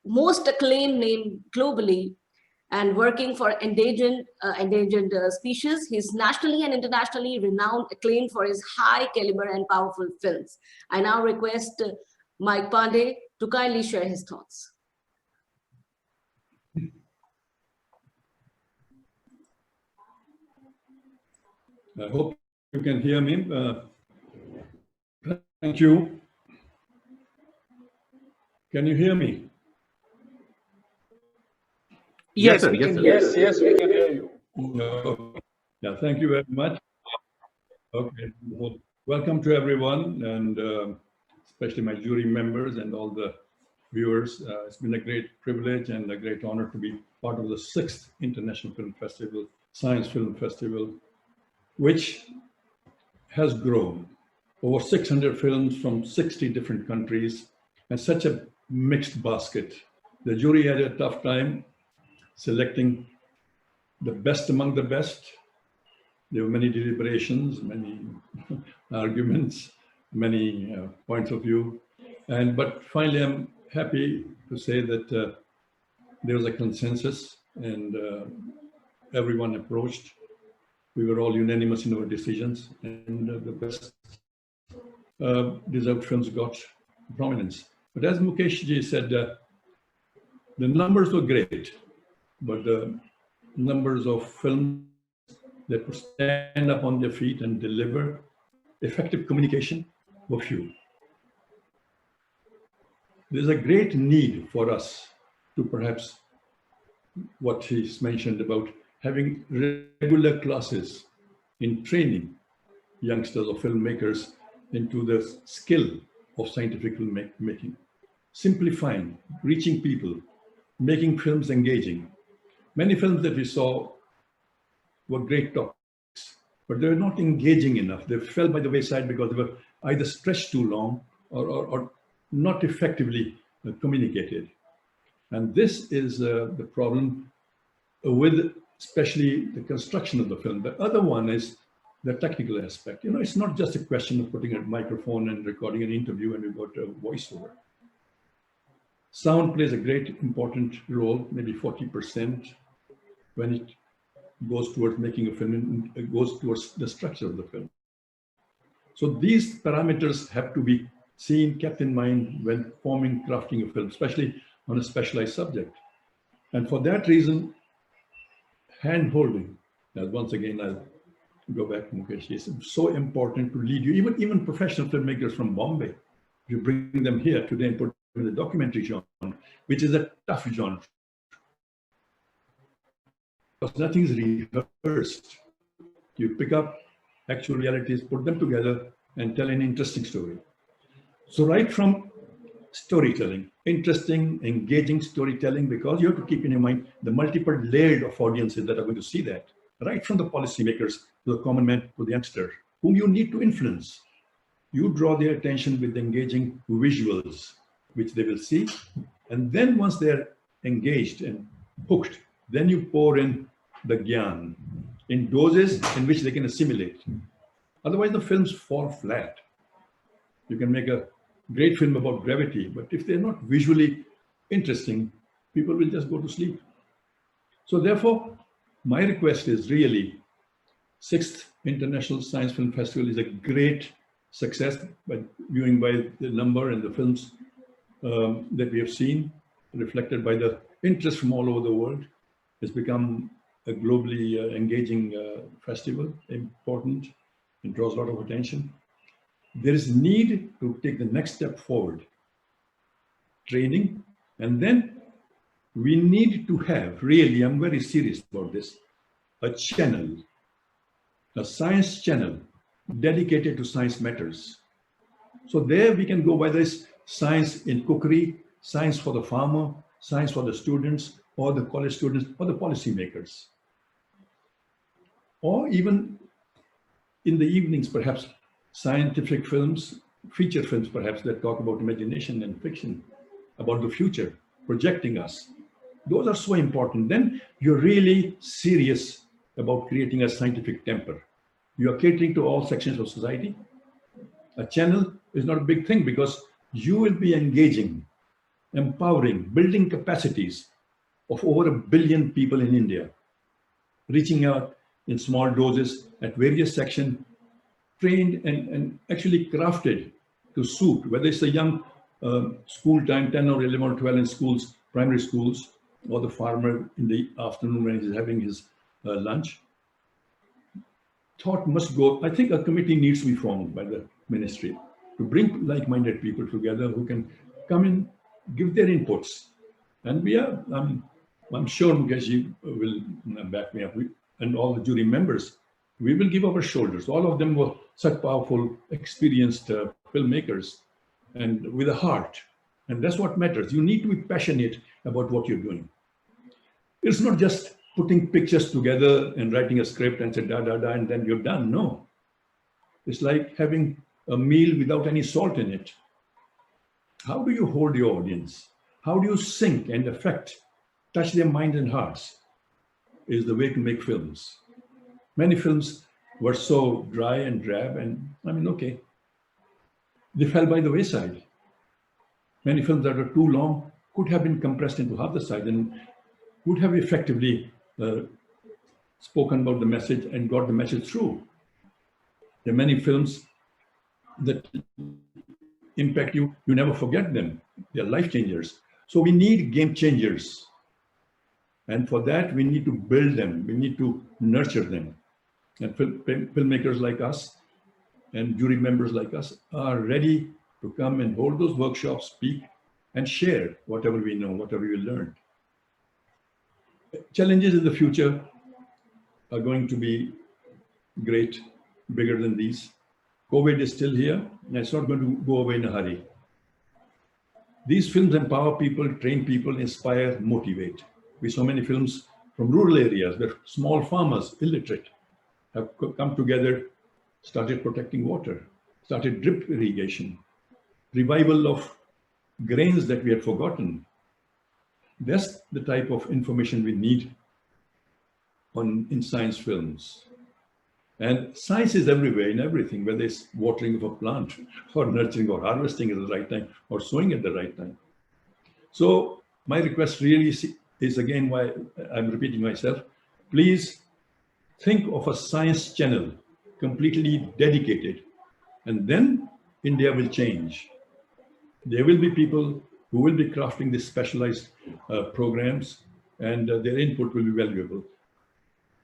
most acclaimed name globally, and working for endangered species. He's nationally and internationally renowned, acclaimed for his high caliber and powerful films. I now request Mike Pandey to kindly share his thoughts. I hope you can hear me. Thank you. Can you hear me? Yes, sir. Yes, we can hear you. No. Yeah, thank you very much. Okay, well, welcome to everyone, and especially my jury members and all the viewers. It's been a great privilege and a great honor to be part of the 6th International Film Festival, Science Film Festival, which has grown. Over 600 films from 60 different countries, and such a mixed basket. The jury had a tough time selecting the best among the best. There were many deliberations, many arguments, many points of view. But finally, I'm happy to say that there was a consensus, and everyone approached. We were all unanimous in our decisions, and the best deserved films got prominence. But as Mukesh ji said, the numbers were great, but the numbers of films that would stand up on their feet and deliver effective communication were few. There's a great need for us to perhaps what he's mentioned about having regular classes in training youngsters or filmmakers into the skill of scientific filmmaking, simplifying, reaching people, making films engaging. Many films that we saw were great topics, but they were not engaging enough. They fell by the wayside because they were either stretched too long or not effectively communicated. And this is the problem with especially the construction of the film. The other one is the technical aspect. You know, it's not just a question of putting a microphone and recording an interview and you've got a voiceover. Sound plays a great important role, maybe 40%, when it goes towards making a film, and it goes towards the structure of the film. So these parameters have to be seen, kept in mind when forming, crafting a film, especially on a specialized subject. And for that reason, hand-holding, as once again, I'll go back to Mukesh, it's so important to lead you, even professional filmmakers from Bombay. You bring them here today and put them in the documentary genre, which is a tough genre. Because nothing is rehearsed. You pick up actual realities, put them together, and tell an interesting story. So right from storytelling, interesting, engaging storytelling, because you have to keep in your mind the multiple layered of audiences that are going to see that, right from the policymakers to the common man to the youngster, whom you need to influence. You draw their attention with engaging visuals, which they will see. And then once they're engaged and hooked, then you pour in the gyan in doses in which they can assimilate. Otherwise, the films fall flat. You can make a great film about gravity, but if they're not visually interesting, people will just go to sleep. So therefore, my request is really, 6th International Science Film Festival is a great success, by viewing by the number and the films that we have seen, reflected by the interest from all over the world. It's become a globally engaging festival, important. It draws a lot of attention. There is need to take the next step forward, training, and then we need to have, really, I'm very serious about this, a channel, a science channel dedicated to science matters. So there we can go, whether it's science in cookery, science for the farmer, science for the students, or the college students, or the policymakers. Or even in the evenings, perhaps, scientific films, feature films perhaps, that talk about imagination and fiction, about the future, projecting us. Those are so important. Then you're really serious about creating a scientific temper. You are catering to all sections of society. A channel is not a big thing because you will be engaging, empowering, building capacities of over 1 billion people in India, reaching out in small doses at various sections, trained and actually crafted to suit, whether it's a young school time, 10 or 11 or 12 in schools, primary schools, or the farmer in the afternoon when he's having his lunch. Thought must go. I think a committee needs to be formed by the ministry to bring like-minded people together who can come in, give their inputs. And we are, I'm sure Mukeshji will back me up, and all the jury members, we will give our shoulders. All of them were such powerful, experienced filmmakers and with a heart. And that's what matters. You need to be passionate about what you're doing. It's not just putting pictures together and writing a script and say da, da, da, and then you're done. No. It's like having a meal without any salt in it. How do you hold your audience? How do you sink and affect, touch their minds and hearts is the way to make films. Many films were so dry and drab, and I mean, okay, they fell by the wayside. Many films that were too long could have been compressed into half the size and would have effectively spoken about the message and got the message through. There are many films that impact you, you never forget them. They're life changers. So we need game changers. And for that, we need to build them. We need to nurture them. And filmmakers like us and jury members like us are ready to come and hold those workshops, speak, and share whatever we know, whatever we learned. Challenges in the future are going to be great, bigger than these. COVID is still here, and it's not going to go away in a hurry. These films empower people, train people, inspire, motivate. We saw many films from rural areas where small farmers, illiterate, have come together, started protecting water, started drip irrigation, revival of grains that we had forgotten. That's the type of information we need in science films. And science is everywhere, in everything, whether it's watering of a plant or nurturing or harvesting at the right time or sowing at the right time. So my request really is again why I'm repeating myself. Please think of a science channel completely dedicated, and then India will change. There will be people who will be crafting these specialized programs, and their input will be valuable.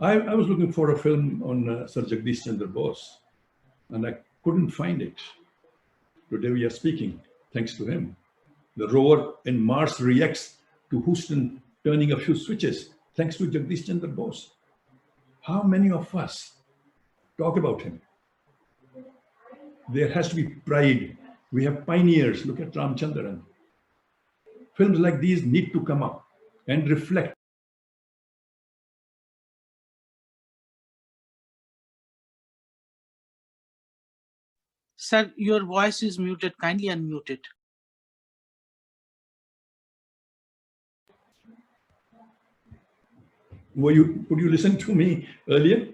I was looking for a film on Sir Jagdish Chandra Bose, and I couldn't find it. Today we are speaking, thanks to him. The rover in Mars reacts to Houston turning a few switches, thanks to Jagdish Chandra Bose. How many of us talk about him? There has to be pride. We have pioneers. Look at Ramchandran. Films like these need to come up and reflect. Sir, your voice is muted. Kindly unmute it. Could you listen to me earlier?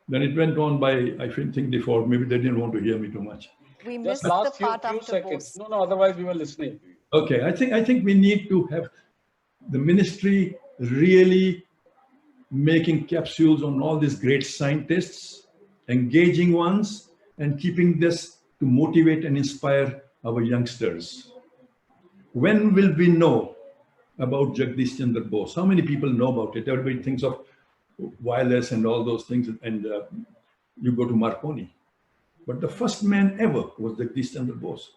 Then it went on by, I think, default. Maybe they didn't want to hear me too much. We Just missed the last part few after seconds. Bose. No, otherwise we were listening to you. Okay, I think we need to have the ministry really making capsules on all these great scientists, engaging ones, and keeping this to motivate and inspire our youngsters. When will we know about Jagdish Chandra Bose? How many people know about it? Everybody thinks of wireless and all those things, and you go to Marconi. But the first man ever was Jagdish Chandra Bose.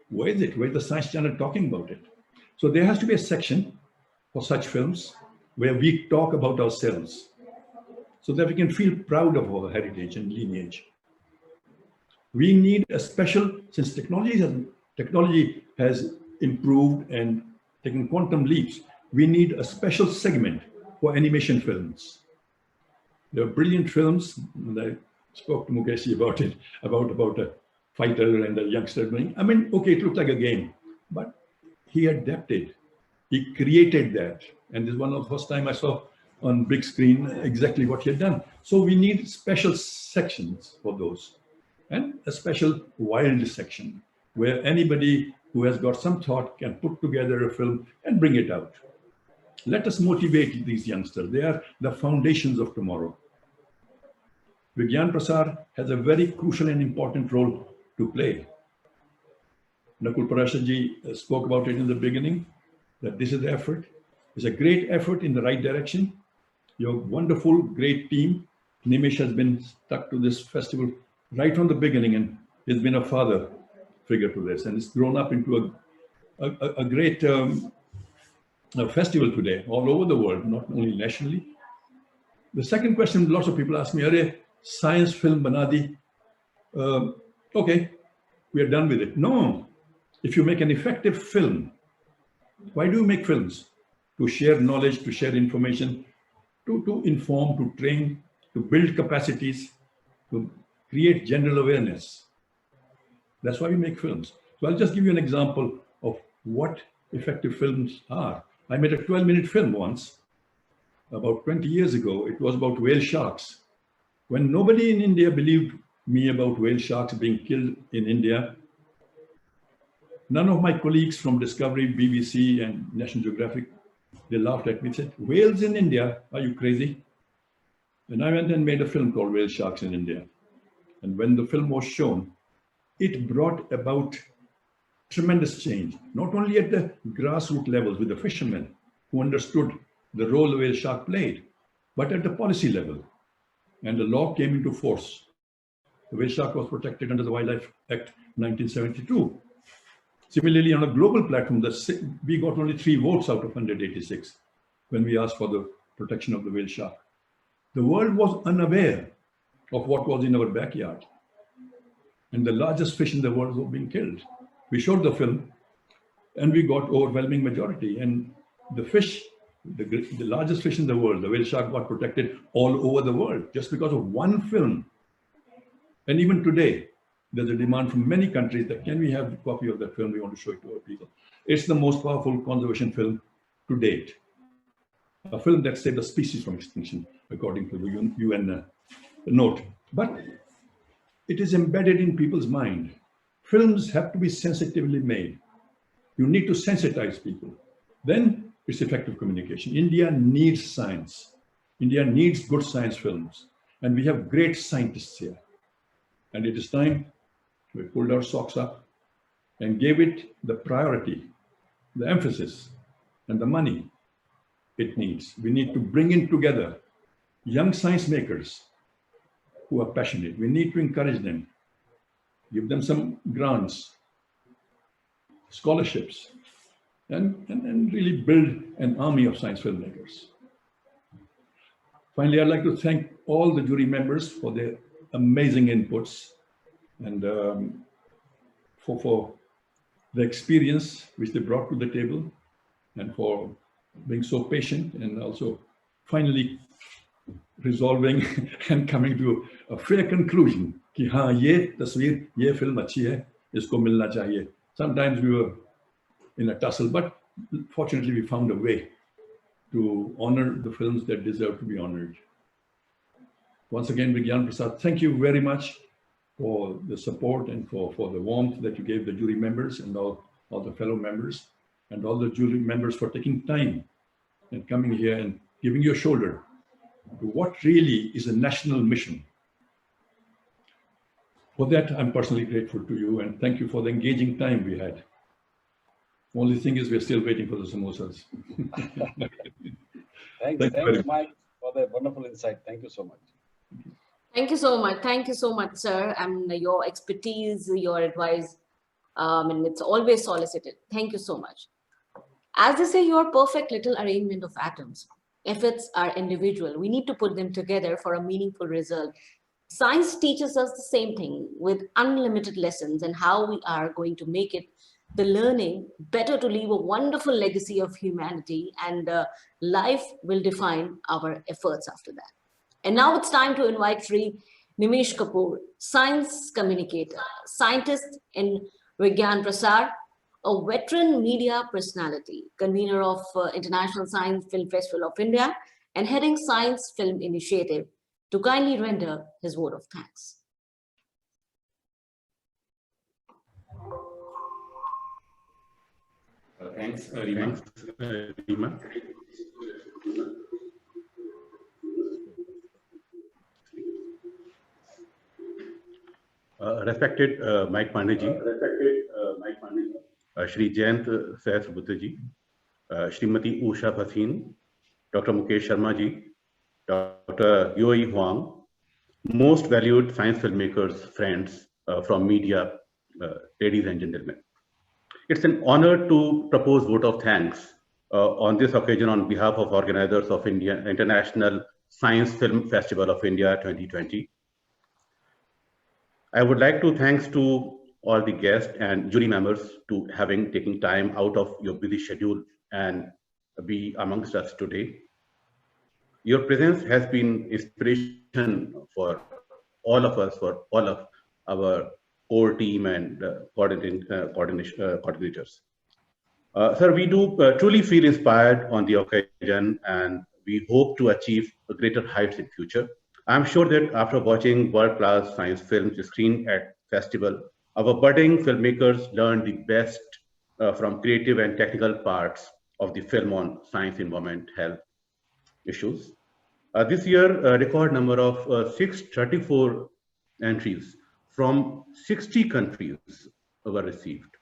Where is it? Where is the Science Channel talking about it? So there has to be a section for such films where we talk about ourselves so that we can feel proud of our heritage and lineage. We need a special, since technology has improved and taken quantum leaps, we need a special segment for animation films. There are brilliant films, and I spoke to Mukesh about it, about a fighter and a youngster doing, I mean, okay, it looked like a game, but he adapted, he created that. And this is one of the first time I saw on big screen exactly what he had done. So we need special sections for those, and a special wild section where anybody who has got some thought can put together a film and bring it out. Let us motivate these youngsters. They are the foundations of tomorrow. Vigyan Prasar has a very crucial and important role to play. Nakul Parashar ji spoke about it in the beginning, that this is the effort. It's a great effort in the right direction. Your wonderful, great team. Nimish has been stuck to this festival right from the beginning, and he's been a father figure to this, and it's grown up into a great festival today all over the world, not only nationally. The second question, lots of people ask me, "Are science film banadi?" Okay, we are done with it. No, if you make an effective film, why do you make films? To share knowledge, to share information, to inform, to train, to build capacities, to create general awareness. That's why we make films. So I'll just give you an example of what effective films are. I made a 12-minute film once, about 20 years ago. It was about whale sharks. When nobody in India believed me about whale sharks being killed in India, none of my colleagues from Discovery, BBC, and National Geographic, they laughed at me and said, "Whales in India? Are you crazy?" And I went and made a film called Whale Sharks in India. And when the film was shown, it brought about tremendous change, not only at the grassroots levels with the fishermen who understood the role the whale shark played, but at the policy level. And the law came into force. The whale shark was protected under the Wildlife Act 1972. Similarly, on a global platform, we got only 3 votes out of 186 when we asked for the protection of the whale shark. The world was unaware of what was in our backyard. And the largest fish in the world were being killed. We showed the film and we got overwhelming majority. And the fish, the largest fish in the world, the whale shark, got protected all over the world just because of one film. And even today, there's a demand from many countries that can we have a copy of that film? We want to show it to our people. It's the most powerful conservation film to date. A film that saved a species from extinction, according to the UN note. But it is embedded in people's mind. Films have to be sensitively made. You need to sensitize people. Then it's effective communication. India needs science. India needs good science films. And we have great scientists here. And it is time we pulled our socks up and gave it the priority, the emphasis, and the money it needs. We need to bring in together young science makers who are passionate. We need to encourage them, give them some grants, scholarships, and really build an army of science filmmakers. Finally, I'd like to thank all the jury members for their amazing inputs and for the experience which they brought to the table, and for being so patient and also finally resolving and coming to a fair conclusion कि हाँ ये तस्वीर, ये film अच्छी है, इसको मिलना चाहिए. Sometimes we were in a tussle, but fortunately we found a way to honor the films that deserve to be honored. Once again, Vigyan Prasad, thank you very much for the support and for the warmth that you gave the jury members and all the fellow members, and all the jury members for taking time and coming here and giving your shoulder to what really is a national mission. For that, I'm personally grateful to you, and thank you for the engaging time we had. Only thing is we're still waiting for the samosas. Thank you, Mike, for the wonderful insight. Thank you so much. Thank you so much. Thank you so much, sir. And your expertise, your advice, and it's always solicited. Thank you so much. As they say, you're a perfect little arrangement of atoms. Efforts are individual. We need to put them together for a meaningful result. Science teaches us the same thing with unlimited lessons and how we are going to make it the learning better to leave a wonderful legacy of humanity, and life will define our efforts after that. And now it's time to invite Sri Nimish Kapoor, science communicator, scientist in Vigyan Prasad, a veteran media personality, convener of International Science Film Festival of India, and heading Science Film Initiative, to kindly render his vote of thanks. Thanks, Rima. Respected Mike Pandey-ji, Shri Jayant Sahasrabudhe-ji, Srimati Usha Bhasin, Dr. Mukesh Sharma-ji, Dr. Yoi Huang, most valued science filmmakers, friends from media, ladies and gentlemen. It's an honor to propose vote of thanks on this occasion on behalf of organizers of International Science Film Festival of India 2020. I would like to thanks to all the guests and jury members to having taken time out of your busy schedule and be amongst us today. Your presence has been inspiration for all of us, for all of our core team and coordinators. Sir, we do truly feel inspired on the occasion, and we hope to achieve greater heights in future. I'm sure that after watching world-class science films screened at festival, our budding filmmakers learn the best from creative and technical parts of the film on science, environment, health issues. This year, a record number of 634 entries from 60 countries were received,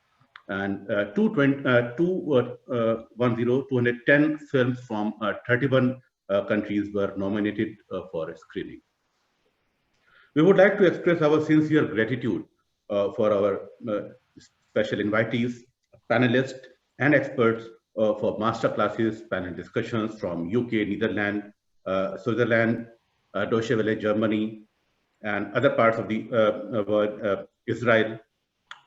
and 210 films from 31 countries were nominated for screening. We would like to express our sincere gratitude for our special invitees, panelists, and experts for master classes, panel discussions from UK, Netherlands, Switzerland, Deutsche Welle, Germany, and other parts of the world, Israel.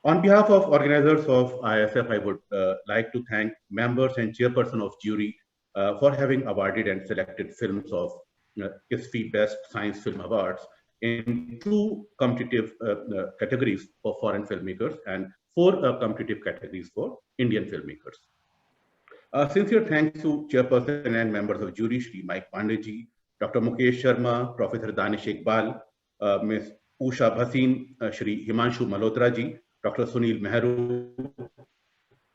On behalf of organizers of ISF, I would like to thank members and chairperson of jury for having awarded and selected films of ISFI Best Science Film Awards in 2 competitive categories for foreign filmmakers and 4 competitive categories for Indian filmmakers. Sincere thanks to chairperson and members of jury, Shri Mike Pandey, Dr. Mukesh Sharma, Professor Danish Iqbal, Ms. Usha Bhasin, Shri Himanshu Malhotra ji, Dr. Sunil Mehru,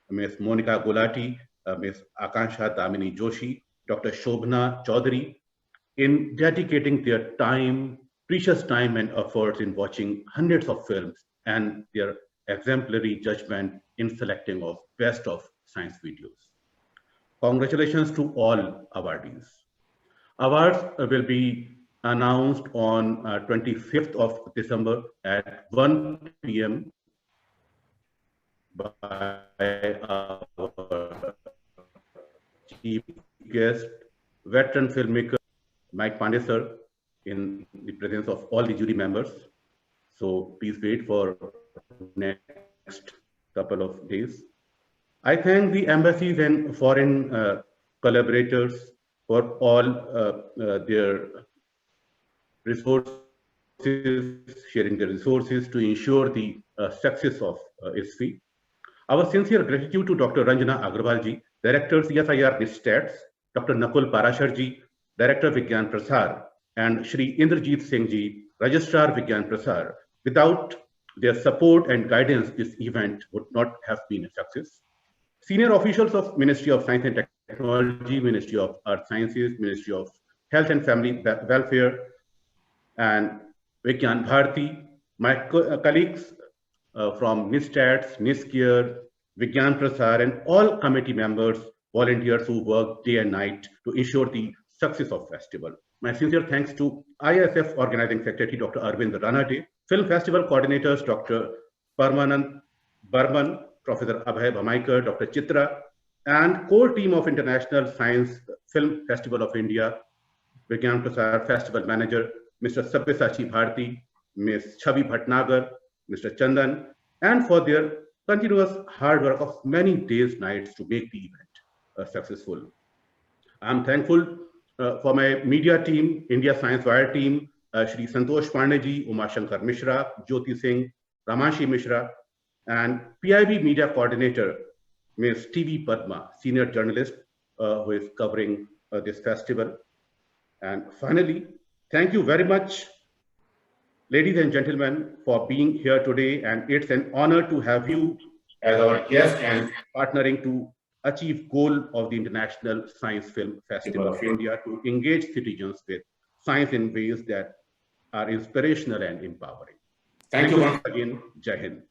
Ms. Monica Gulati, Ms. Akansha Damini Joshi, Dr. Shobhana Chaudhary, in dedicating their time, precious time and efforts in watching hundreds of films and their exemplary judgment in selecting of best of science videos. Congratulations to all awardees. Awards will be announced on 25th of December at 1 p.m. by our chief guest, veteran filmmaker Mike Pandey sir, in the presence of all the jury members. So please wait for next couple of days. I thank the embassies and foreign collaborators for all their resources, sharing their resources to ensure the success of ISFI. Our sincere gratitude to Dr. Ranjana Agrawal ji, Director CSIR NISTATS, Dr. Nakul Parashar ji, Director Vigyan Prasar, and Shri Indrajit Singh ji, Registrar Vigyan Prasar. Without their support and guidance, this event would not have been a success. Senior officials of Ministry of Science and Technology, Ministry of Earth Sciences, Ministry of Health and Family Welfare, and Vigyan Bharati, my colleagues from NISTATS, NISCARE, Vigyan Prasar, and all committee members, volunteers who work day and night to ensure the success of festival. My sincere thanks to ISF Organizing Secretary, Dr. Arvind Ranade, Film Festival Coordinators, Dr. Parmanand Burman, Professor Abhay Bhamaikar, Dr. Chitra, and core team of International Science Film Festival of India, Vigyan Prasar Festival Manager, Mr. Sabyasachi Bharti, Ms. Chavi Bhatnagar, Mr. Chandan, and for their continuous hard work of many days, nights to make the event successful. I'm thankful for my media team, India Science Wire team, Shri Santosh Pandey, Uma Shankar Mishra, Jyoti Singh, Ramanshi Mishra, and PIB Media Coordinator, Ms. TV Padma, Senior Journalist who is covering this festival. And finally, thank you very much, ladies and gentlemen, for being here today. And it's an honor to have you as our guest and partnering to achieve goal of the International Science Film Festival of India to engage citizens with science in ways that are inspirational and empowering. Thank you once again. Jai Hind.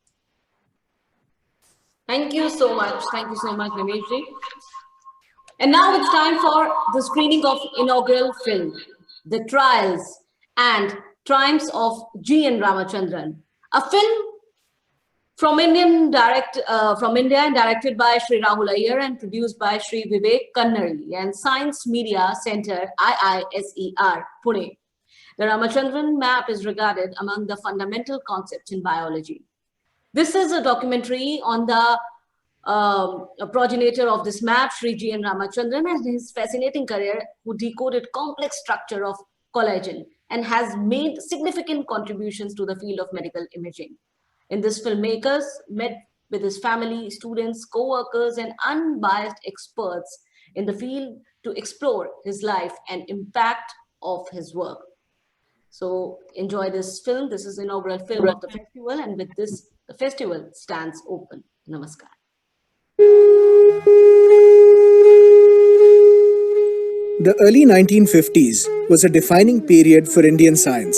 Thank you so much. Thank you so much, Rameshji. And now it's time for the screening of inaugural film, The Trials and Triumphs of G.N. Ramachandran, a film from India and directed by Shri Rahul Iyer and produced by Shri Vivek Kannari and Science Media Center, IISER, Pune. The Ramachandran map is regarded among the fundamental concepts in biology. This is a documentary on the progenitor of this map, Shri G.N. Ramachandran, and his fascinating career, who decoded complex structure of collagen and has made significant contributions to the field of medical imaging. In this, filmmakers met with his family, students, co-workers, and unbiased experts in the field to explore his life and impact of his work. So enjoy this film. This is the inaugural film of the festival, and with this, the festival stands open. Namaskar. The early 1950s was a defining period for Indian science.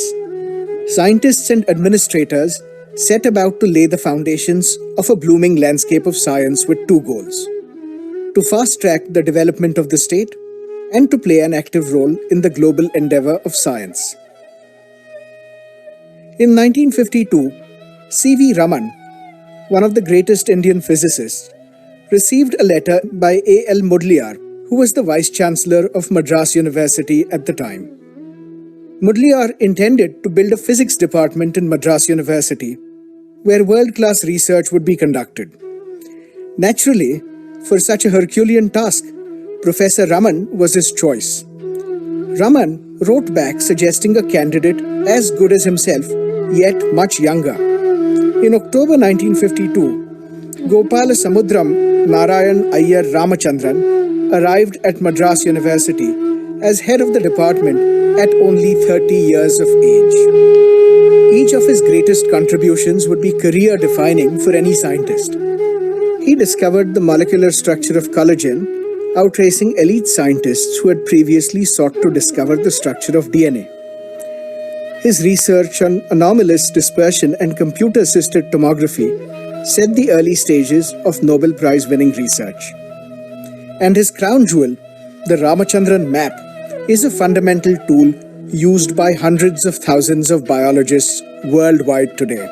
Scientists and administrators set about to lay the foundations of a blooming landscape of science with two goals: to fast-track the development of the state and to play an active role in the global endeavor of science. In 1952, C.V. Raman, one of the greatest Indian physicists, received a letter by A.L. Mudliar, who was the Vice-Chancellor of Madras University at the time. Mudliar intended to build a physics department in Madras University, where world-class research would be conducted. Naturally, for such a Herculean task, Professor Raman was his choice. Raman wrote back suggesting a candidate as good as himself, yet much younger. In October 1952, Gopala Samudram Narayan Iyer Ramachandran arrived at Madras University as head of the department at only 30 years of age. Each of his greatest contributions would be career-defining for any scientist. He discovered the molecular structure of collagen, outracing elite scientists who had previously sought to discover the structure of DNA. His research on anomalous dispersion and computer-assisted tomography set the early stages of Nobel Prize-winning research. And his crown jewel, the Ramachandran map, is a fundamental tool used by hundreds of thousands of biologists worldwide today.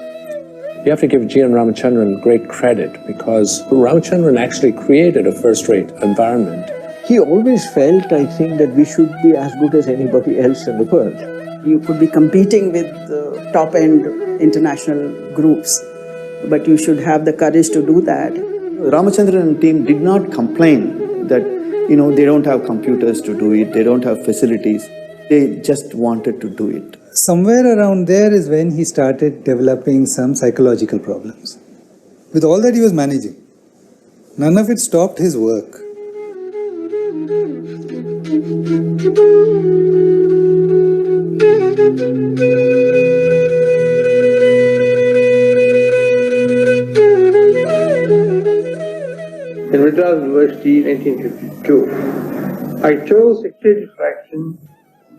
You have to give G.N. Ramachandran great credit because Ramachandran actually created a first-rate environment. He always felt, I think, that we should be as good as anybody else in the world. You could be competing with top-end international groups, but you should have the courage to do that. Ramachandran and team did not complain that, they don't have computers to do it, they don't have facilities. They just wanted to do it. Somewhere around there is when he started developing some psychological problems. With all that he was managing, none of it stopped his work. In Madras University in 1952, I chose X-ray diffraction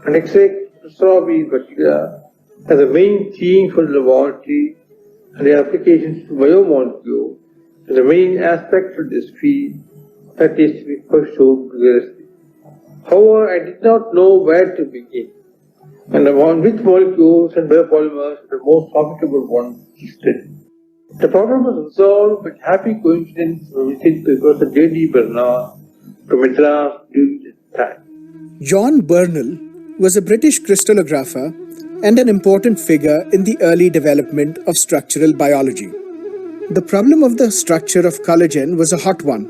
and X-ray crystallography particular as the main theme for the laboratory and the applications to biomolecule as the main aspect of this field that is to be pursued vigorously. However, I did not know where to begin and on which molecules and biopolymers were the most profitable ones to study. The problem was resolved by happy coincidence visit Professor J.D. Bernal to Madras during this time. John Bernal was a British crystallographer and an important figure in the early development of structural biology. The problem of the structure of collagen was a hot one,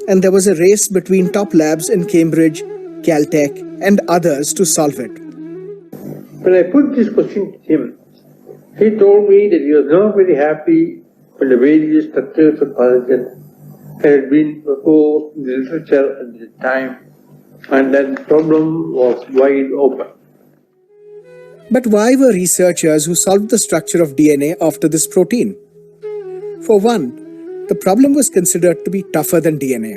and there was a race between top labs in Cambridge, Caltech, and others to solve it. When I put this question to him, he told me that he was not very happy with the various structures of collagen that had been proposed in the literature at the time, and that the problem was wide open. But why were researchers who solved the structure of DNA after this protein? For one, the problem was considered to be tougher than DNA.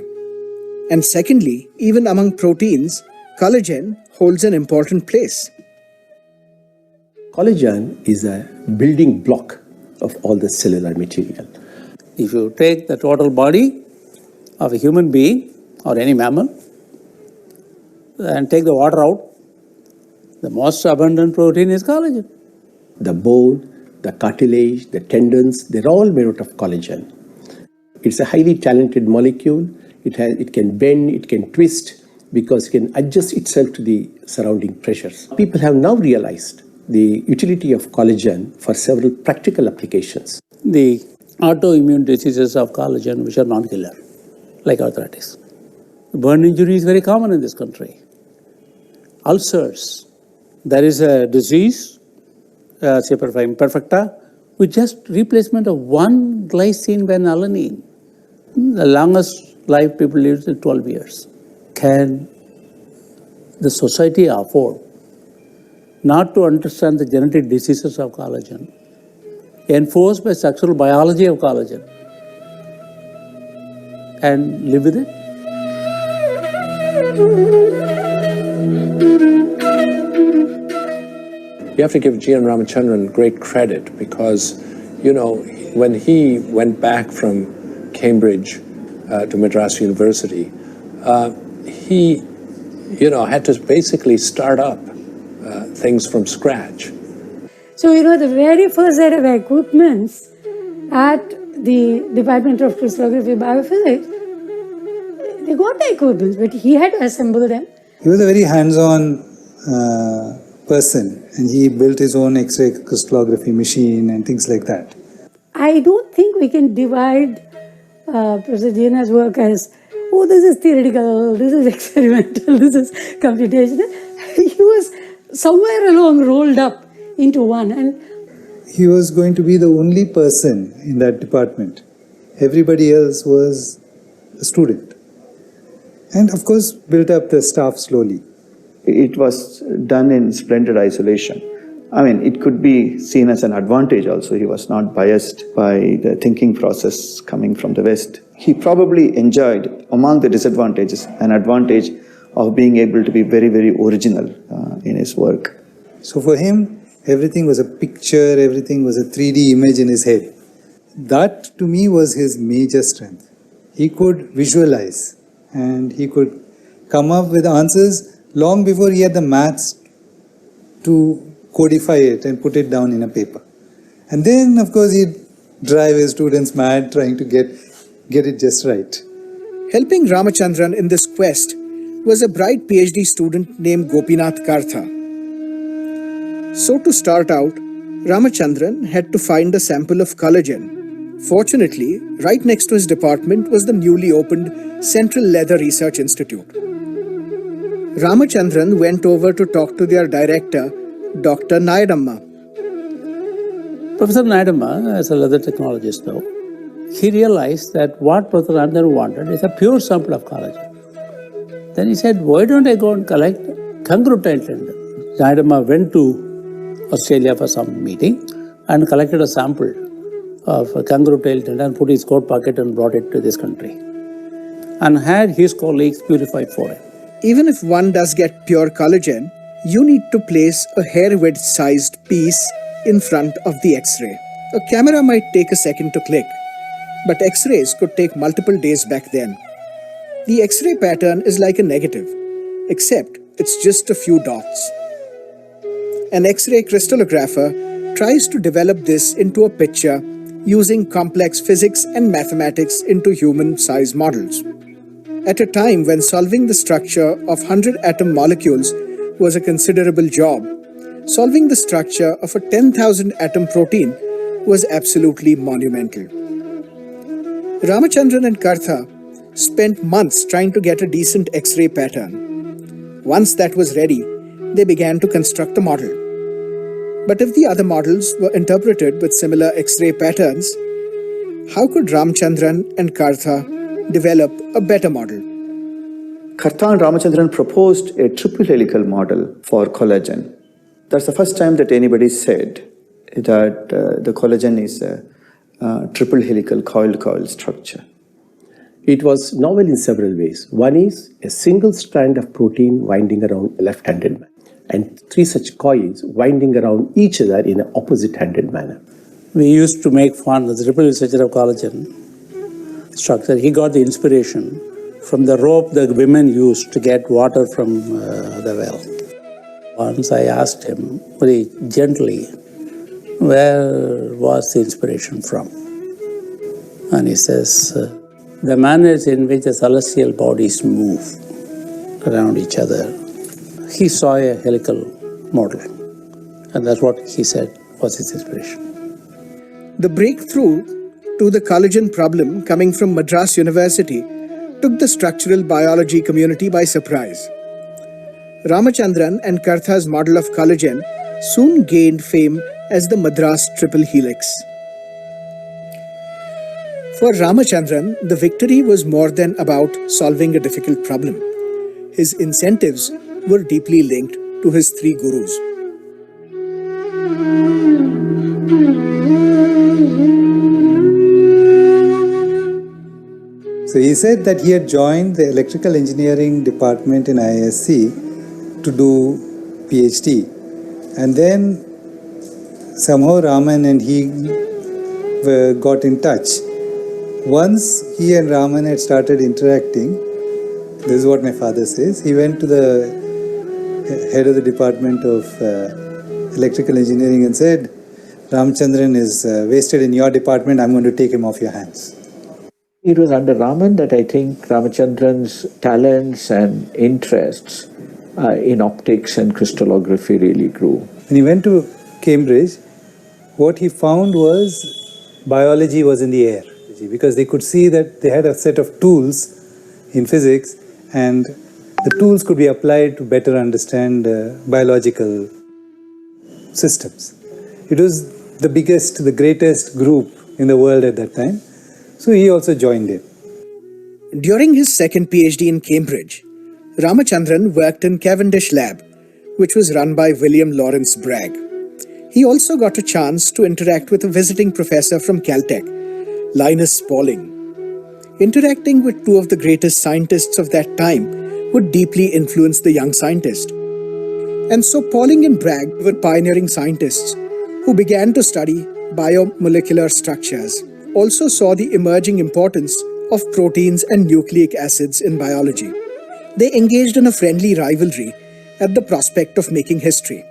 And secondly, even among proteins, collagen holds an important place. Collagen is a building block of all the cellular material. If you take the total body of a human being or any mammal and take the water out, the most abundant protein is collagen. The bone, the cartilage, the tendons, they're all made out of collagen. It's a highly talented molecule. It can bend, it can twist because it can adjust itself to the surrounding pressures. People have now realized the utility of collagen for several practical applications. The autoimmune diseases of collagen, which are non-killer, like arthritis. Burn injury is very common in this country. Ulcers. There is a disease, Ciaphora imperfecta, with just replacement of one glycine vanillin. The longest life people live is 12 years. Can the society afford not to understand the genetic diseases of collagen, enforced by structural biology of collagen, and live with it? You have to give G.N. Ramachandran great credit because, when he went back from Cambridge to Madras University, he, had to basically start up things from scratch. So, the very first set of equipments at the Department of Crystallography and Biophysics, they got the equipments, but he had to assemble them. He was a very hands-on person, and he built his own X-ray crystallography machine and things like that. I don't think we can divide Professor Jaina's work as, this is theoretical, this is experimental, this is computational. He was somewhere along rolled up into one. And he was going to be the only person in that department. Everybody else was a student. And of course, built up the staff slowly. It was done in splendid isolation. I mean, it could be seen as an advantage also. He was not biased by the thinking process coming from the West. He probably enjoyed, among the disadvantages, an advantage of being able to be very, very original in his work. So for him, everything was a picture, everything was a 3D image in his head. That, to me, was his major strength. He could visualize and he could come up with answers long before he had the maths to codify it and put it down in a paper. And then, of course, he'd drive his students mad trying to get it just right. Helping Ramachandran in this quest was a bright PhD student named Gopinath Kartha. So to start out, Ramachandran had to find a sample of collagen. Fortunately, right next to his department was the newly opened Central Leather Research Institute. Ramachandran went over to talk to their director, Dr. Nayadamma. Professor Nayadamma, as a leather technologist now, he realized that what Professor Nayadamma wanted is a pure sample of collagen. Then he said, why don't I go and collect kangaroo tail tendon? Nayadamma went to Australia for some meeting and collected a sample of a kangaroo tail tendon, put in his coat pocket and brought it to this country and had his colleagues purified for him. Even if one does get pure collagen, you need to place a hair wedge sized piece in front of the X-ray. A camera might take a second to click, but X-rays could take multiple days back then. The X-ray pattern is like a negative, except it's just a few dots. An X-ray crystallographer tries to develop this into a picture using complex physics and mathematics into human-sized models. At a time when solving the structure of 100-atom molecules was a considerable job, solving the structure of a 10,000-atom protein was absolutely monumental. Ramachandran and Kartha spent months trying to get a decent X-ray pattern. Once that was ready, they began to construct the model. But if the other models were interpreted with similar X-ray patterns, how could Ramachandran and Kartha develop a better model? Kartha and Ramachandran proposed a triple helical model for collagen. That's the first time that anybody said that the collagen is a triple helical coil structure. It was novel in several ways. One is a single strand of protein winding around a left-handed man, and three such coils winding around each other in an opposite-handed manner. We used to make fun of the triple researcher of collagen structure. He got the inspiration from the rope the women used to get water from the well. Once I asked him very gently, where was the inspiration from? And he says, the manner in which the celestial bodies move around each other. He saw a helical model, and that's what he said was his inspiration. The breakthrough to the collagen problem coming from Madras University took the structural biology community by surprise. Ramachandran and Kartha's model of collagen soon gained fame as the Madras triple helix. For Ramachandran, the victory was more than about solving a difficult problem. His incentives were deeply linked to his three gurus. So he said that he had joined the electrical engineering department in IISc to do PhD. And then somehow Raman and he got in touch. Once he and Raman had started interacting, this is what my father says, he went to the head of the department of electrical engineering and said, Ramachandran is wasted in your department, I'm going to take him off your hands. It was under Raman that I think Ramachandran's talents and interests in optics and crystallography really grew. When he went to Cambridge, what he found was biology was in the air, because they could see that they had a set of tools in physics, and the tools could be applied to better understand biological systems. It was the biggest, the greatest group in the world at that time. So he also joined it. During his second PhD in Cambridge, Ramachandran worked in Cavendish Lab, which was run by William Lawrence Bragg. He also got a chance to interact with a visiting professor from Caltech, Linus Pauling. Interacting with two of the greatest scientists of that time would deeply influence the young scientist. And so Pauling and Bragg were pioneering scientists who began to study biomolecular structures, also saw the emerging importance of proteins and nucleic acids in biology. They engaged in a friendly rivalry at the prospect of making history.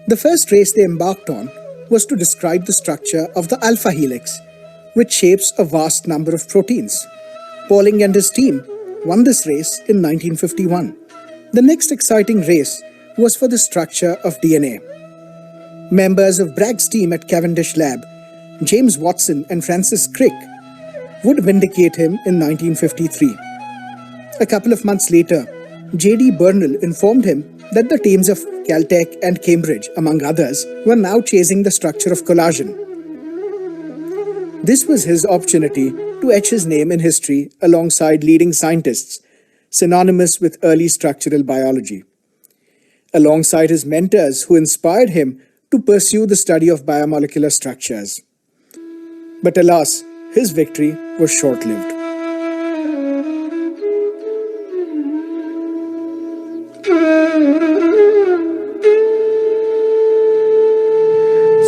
The first race they embarked on was to describe the structure of the alpha helix, which shapes a vast number of proteins. Pauling and his team won this race in 1951. The next exciting race was for the structure of DNA. Members of Bragg's team at Cavendish Lab, James Watson and Francis Crick, would vindicate him in 1953. A couple of months later, J.D. Bernal informed him that the teams of Caltech and Cambridge, among others, were now chasing the structure of collagen. This was his opportunity to etch his name in history alongside leading scientists, synonymous with early structural biology. Alongside his mentors who inspired him to pursue the study of biomolecular structures. But alas, his victory was short-lived.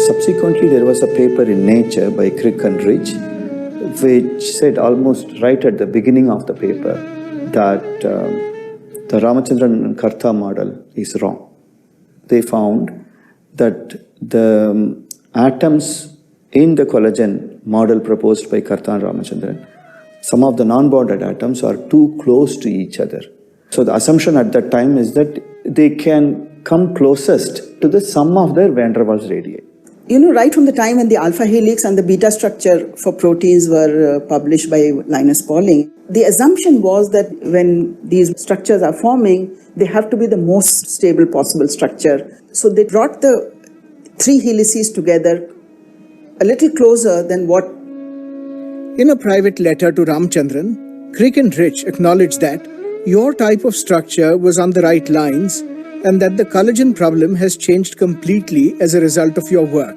Subsequently, there was a paper in Nature by Crick and Rich, which said almost right at the beginning of the paper that the Ramachandran and Kartha model is wrong. They found that the atoms in the collagen model proposed by Kartha and Ramachandran, some of the non-bonded atoms are too close to each other. So the assumption at that time is that they can come closest to the sum of their van der Waals radii. You know, right from the time when the alpha helix and the beta structure for proteins were published by Linus Pauling, the assumption was that when these structures are forming, they have to be the most stable possible structure. So they brought the three helices together a little closer than what. In a private letter to Ramachandran, Crick and Rich acknowledged that your type of structure was on the right lines and that the collagen problem has changed completely as a result of your work.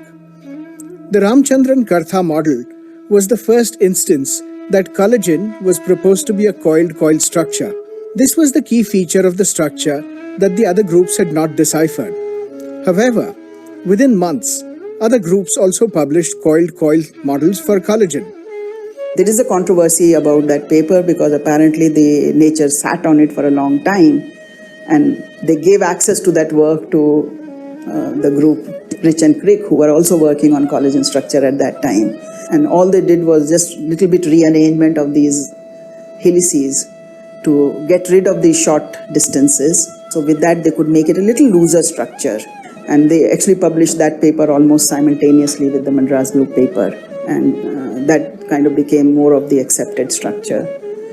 The Ramachandran-Kartha model was the first instance that collagen was proposed to be a coiled structure. This was the key feature of the structure that the other groups had not deciphered. However, within months, other groups also published coiled models for collagen. There is a controversy about that paper because apparently the Nature sat on it for a long time and they gave access to that work to the group Rich and Crick, who were also working on collagen structure at that time. And all they did was just a little bit rearrangement of these helices to get rid of these short distances. So with that, they could make it a little looser structure. And they actually published that paper almost simultaneously with the Madras Group paper. And that kind of became more of the accepted structure.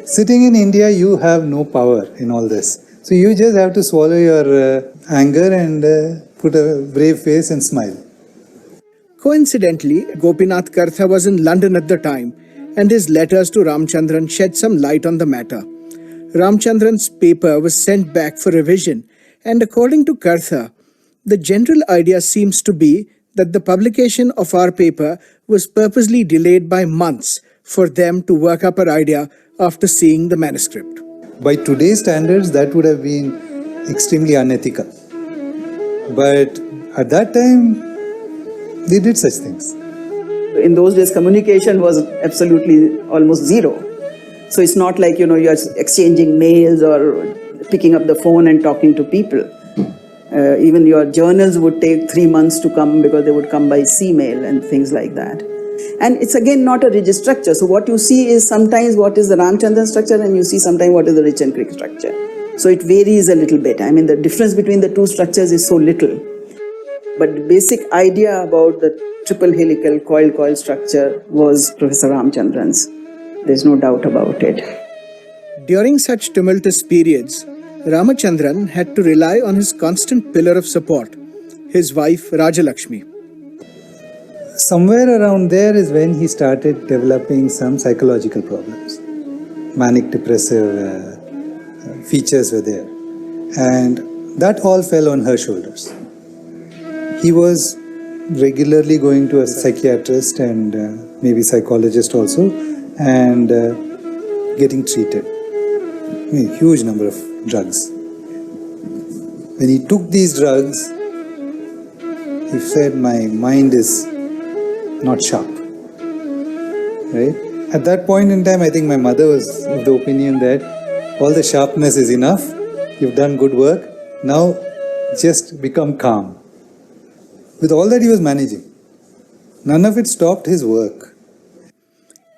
Sitting in India, you have no power in all this. So you just have to swallow your anger and put a brave face and smile. Coincidentally, Gopinath Kartha was in London at the time, and his letters to Ramachandran shed some light on the matter. Ramachandran's paper was sent back for revision, and according to Kartha, the general idea seems to be that the publication of our paper was purposely delayed by months for them to work up an idea after seeing the manuscript. By today's standards, that would have been extremely unethical. But at that time, they did such things. In those days, communication was absolutely almost zero. So it's not like, you're exchanging mails or picking up the phone and talking to people. Even your journals would take 3 months to come because they would come by sea mail and things like that. And it's again not a rigid structure. So what you see is sometimes what is the Ramachandran structure, and you see sometimes what is the Rich and Crick structure. So it varies a little bit. I mean, the difference between the two structures is so little. But the basic idea about the triple helical coil structure was Professor Ramachandran's. There's no doubt about it. During such tumultuous periods, Ramachandran had to rely on his constant pillar of support, his wife Rajalakshmi. Somewhere around there is when he started developing some psychological problems. Manic depressive features were there. And that all fell on her shoulders. He was regularly going to a psychiatrist and maybe psychologist also, and getting treated. I mean, huge number of drugs. When he took these drugs, he said, my mind is not sharp. Right? At that point in time, I think my mother was of the opinion that all the sharpness is enough. You've done good work. Now just become calm. With all that he was managing, none of it stopped his work.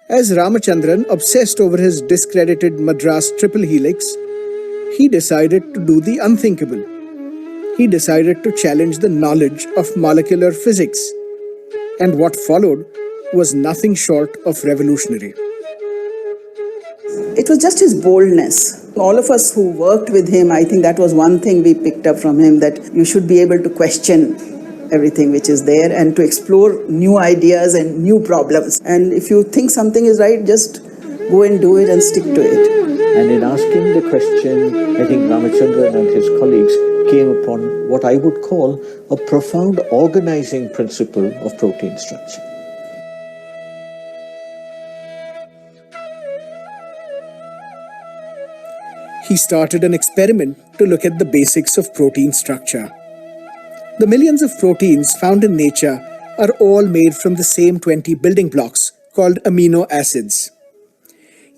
As Ramachandran obsessed over his discredited Madras triple helix, he decided to do the unthinkable. He decided to challenge the knowledge of molecular physics. And what followed was nothing short of revolutionary. It was just his boldness. All of us who worked with him, I think that was one thing we picked up from him, that you should be able to question everything which is there and to explore new ideas and new problems. And if you think something is right, just go and do it and stick to it. And in asking the question, I think Ramachandran and his colleagues came upon what I would call a profound organizing principle of protein structure. He started an experiment to look at the basics of protein structure. The millions of proteins found in nature are all made from the same 20 building blocks called amino acids.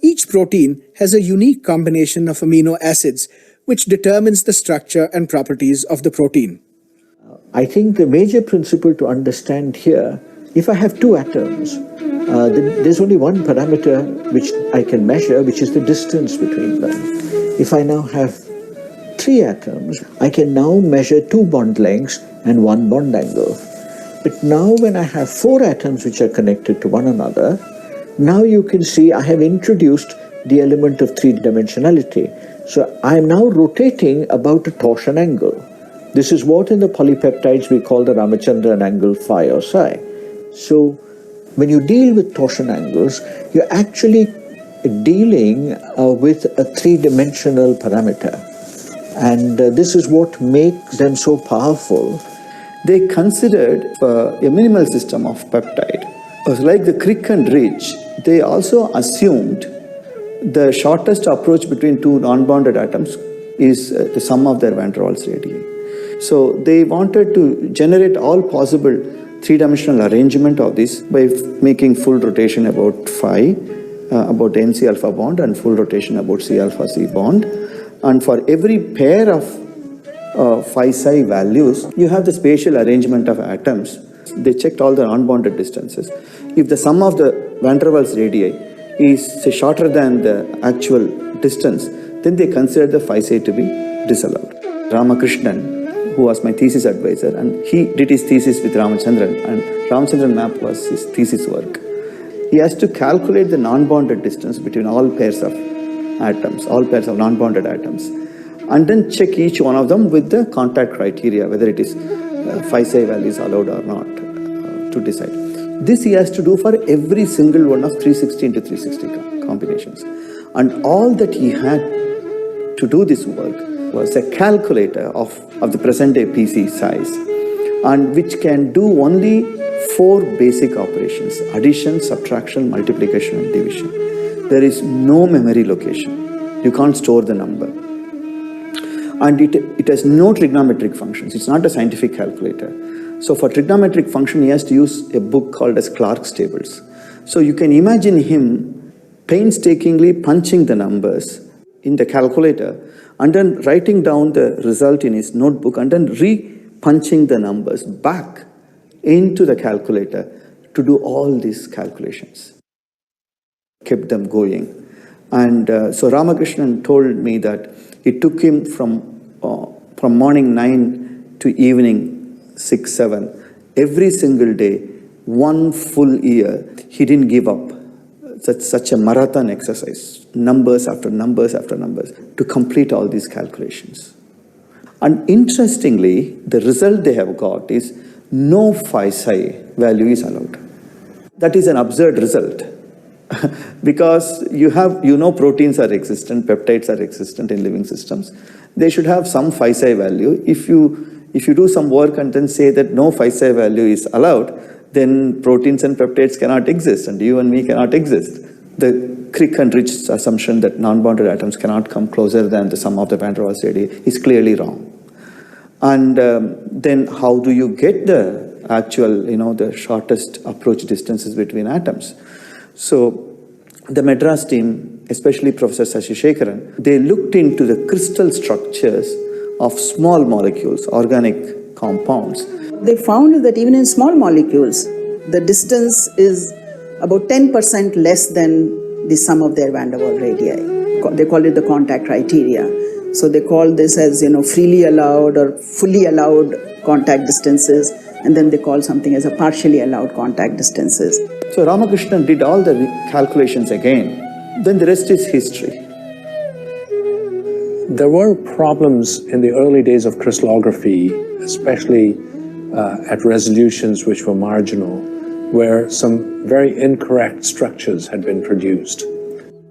Each protein has a unique combination of amino acids which determines the structure and properties of the protein. I think the major principle to understand here, if I have two atoms, there's only one parameter which I can measure, which is the distance between them. If I now have 3 atoms, I can now measure 2 bond lengths and 1 bond angle. But now when I have 4 atoms which are connected to one another, now you can see I have introduced the element of 3-dimensionality. So I am now rotating about a torsion angle. This is what in the polypeptides we call the Ramachandran angle phi or psi. So when you deal with torsion angles, you're actually dealing with a 3-dimensional parameter. And this is what makes them so powerful. They considered a minimal system of peptide. Like the Crick and Ridge, they also assumed the shortest approach between 2 non-bonded atoms is the sum of their van der Waals radii. So they wanted to generate all possible 3-dimensional arrangement of this by making full rotation about phi, about the NC alpha bond, and full rotation about C alpha C bond. And for every pair of phi psi values, you have the spatial arrangement of atoms. They checked all the non-bonded distances. If the sum of the van der Waals radii is say, shorter than the actual distance, then they consider the phi psi to be disallowed. Ramakrishnan, who was my thesis advisor, and he did his thesis with Ramachandran, and Ramachandran map was his thesis work. He has to calculate the non-bonded distance between all pairs of atoms, all pairs of non-bonded atoms, and then check each one of them with the contact criteria, whether it is phi psi values allowed or not, to decide. This he has to do for every single one of 360 into 360 combinations. And all that he had to do this work was a calculator of the present day PC size, and which can do only 4 basic operations: addition, subtraction, multiplication, and division. There is no memory location. You can't store the number. And it has no trigonometric functions. It's not a scientific calculator. So for trigonometric function, he has to use a book called as Clark's tables. So you can imagine him painstakingly punching the numbers in the calculator and then writing down the result in his notebook and then re-punching the numbers back into the calculator to do all these calculations. Kept them going. And so Ramakrishnan told me that it took him from morning 9 to evening 6, 7, every single day, 1 full year, he didn't give up. Such a marathon exercise, numbers after numbers after numbers, to complete all these calculations. And interestingly, the result they have got is no phi psi value is allowed. That is an absurd result. Because you know proteins are existent, peptides are existent in living systems. They should have some phi psi value. If you do some work and then say that no phi psi value is allowed, then proteins and peptides cannot exist, and you and me cannot exist. The Crick and Rich assumption that non-bonded atoms cannot come closer than the sum of the van der Waals radii is clearly wrong. And then how do you get the actual, the shortest approach distances between atoms? So the Madras team, especially Professor Shashi Shekharan, they looked into the crystal structures of small molecules, organic compounds. They found that even in small molecules, the distance is about 10% less than the sum of their van der Waals radii. They call it the contact criteria. So they call this as, freely allowed or fully allowed contact distances, and then they call something as a partially allowed contact distances. So Ramakrishnan did all the calculations again. Then the rest is history. There were problems in the early days of crystallography, especially at resolutions which were marginal, where some very incorrect structures had been produced.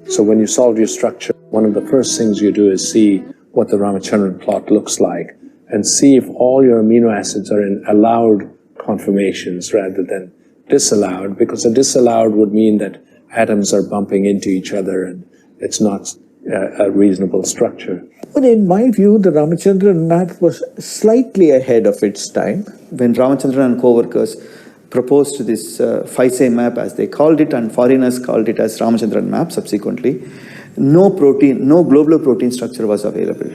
So when you solve your structure, one of the first things you do is see what the Ramachandran plot looks like and see if all your amino acids are in allowed conformations rather than disallowed, because a disallowed would mean that atoms are bumping into each other and it's not a reasonable structure. But in my view, the Ramachandran map was slightly ahead of its time. When Ramachandran and co-workers proposed this phi psi map, as they called it, and foreigners called it as Ramachandran map subsequently, no globular protein structure was available,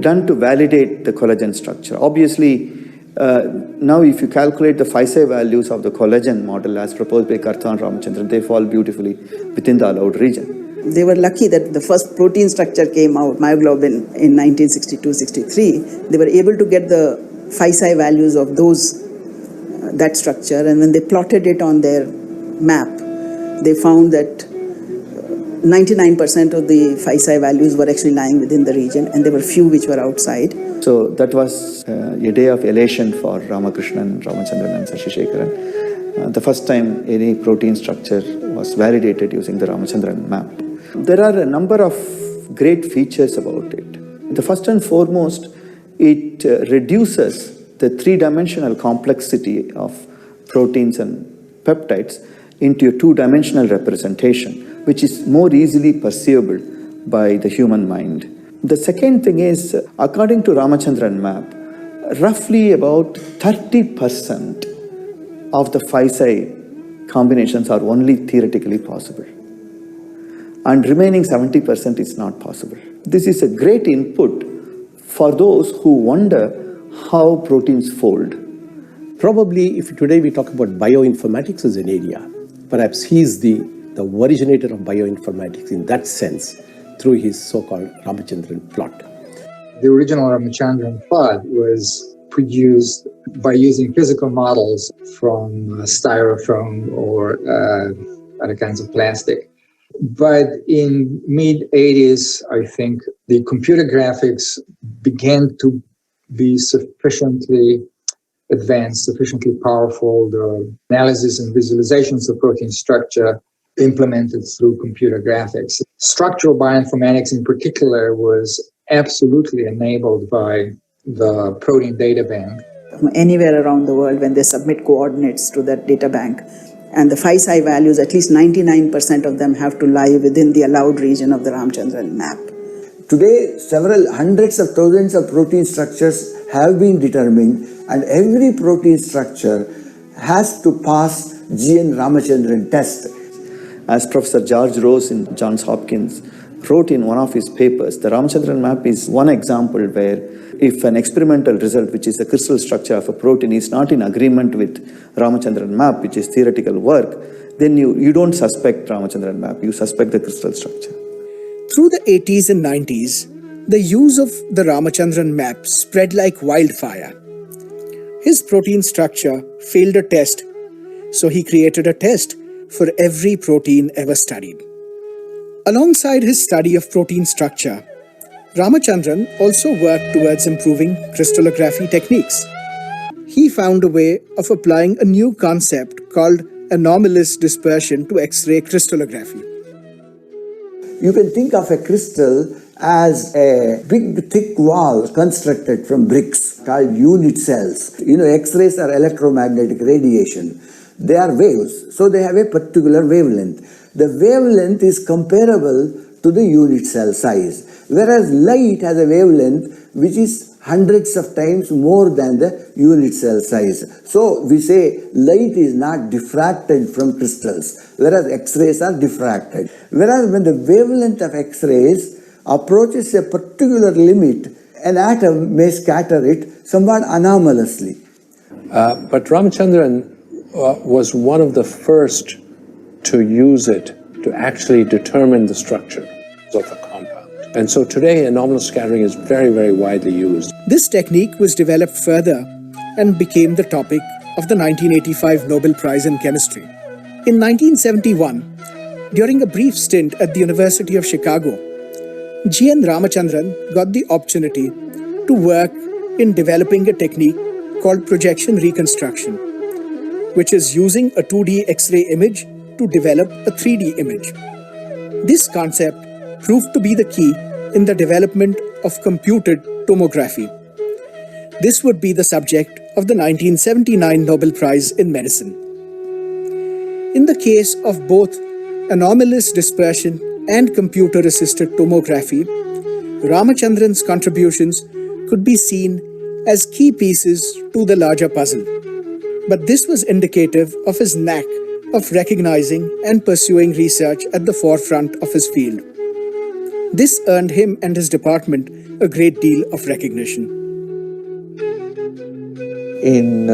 done to validate the collagen structure. Obviously, now if you calculate the phi psi values of the collagen model as proposed by Kartha and Ramachandran, they fall beautifully within the allowed region. They were lucky that the first protein structure came out, myoglobin, in 1962-63. They were able to get the phi psi values of that structure, and when they plotted it on their map, they found that 99% of the phi psi values were actually lying within the region, and there were few which were outside. So that was a day of elation for Ramakrishnan, Ramachandran and Shashi Shekharan. The first time any protein structure was validated using the Ramachandran map. There are a number of great features about it. The first and foremost, it reduces the three-dimensional complexity of proteins and peptides into a two-dimensional representation, which is more easily perceivable by the human mind. The second thing is, according to Ramachandran map, roughly about 30% of the phi psi combinations are only theoretically possible, and remaining 70% is not possible. This is a great input for those who wonder how proteins fold. Probably, if today we talk about bioinformatics as an area, perhaps he's the originator of bioinformatics in that sense, through his so-called Ramachandran plot. The original Ramachandran plot was produced by using physical models from styrofoam or other kinds of plastic. But in mid-80s, I think the computer graphics began to be sufficiently advanced, sufficiently powerful. The analysis and visualizations of protein structure implemented through computer graphics. Structural bioinformatics in particular was absolutely enabled by the protein data bank. Anywhere around the world, when they submit coordinates to that data bank, and the phi psi values, at least 99% of them have to lie within the allowed region of the Ramachandran map. Today, several hundreds of thousands of protein structures have been determined, and every protein structure has to pass GN Ramachandran test. As Professor George Rose in Johns Hopkins wrote in one of his papers, the Ramachandran map is one example where if an experimental result, which is the crystal structure of a protein, is not in agreement with Ramachandran map, which is theoretical work, then you don't suspect Ramachandran map, you suspect the crystal structure. Through the 80s and 90s, the use of the Ramachandran map spread like wildfire. His protein structure failed a test, so he created a test for every protein ever studied. Alongside his study of protein structure, Ramachandran also worked towards improving crystallography techniques. He found a way of applying a new concept called anomalous dispersion to X-ray crystallography. You can think of a crystal as a big thick wall constructed from bricks called unit cells. X-rays are electromagnetic radiation. They are waves, so they have a particular wavelength. The wavelength is comparable to the unit cell size, whereas light has a wavelength which is hundreds of times more than the unit cell size. So we say light is not diffracted from crystals, whereas X-rays are diffracted. Whereas when the wavelength of X-rays approaches a particular limit, an atom may scatter it somewhat anomalously. But Ramachandran was one of the first to use it to actually determine the structure of a compound. And so today, anomalous scattering is very, very widely used. This technique was developed further and became the topic of the 1985 Nobel Prize in Chemistry. In 1971, during a brief stint at the University of Chicago, G.N. Ramachandran got the opportunity to work in developing a technique called projection reconstruction, which is using a 2D X-ray image to develop a 3D image. This concept proved to be the key in the development of computed tomography. This would be the subject of the 1979 Nobel Prize in Medicine. In the case of both anomalous dispersion and computer-assisted tomography, Ramachandran's contributions could be seen as key pieces to the larger puzzle. But this was indicative of his knack of recognizing and pursuing research at the forefront of his field. This earned him and his department a great deal of recognition. In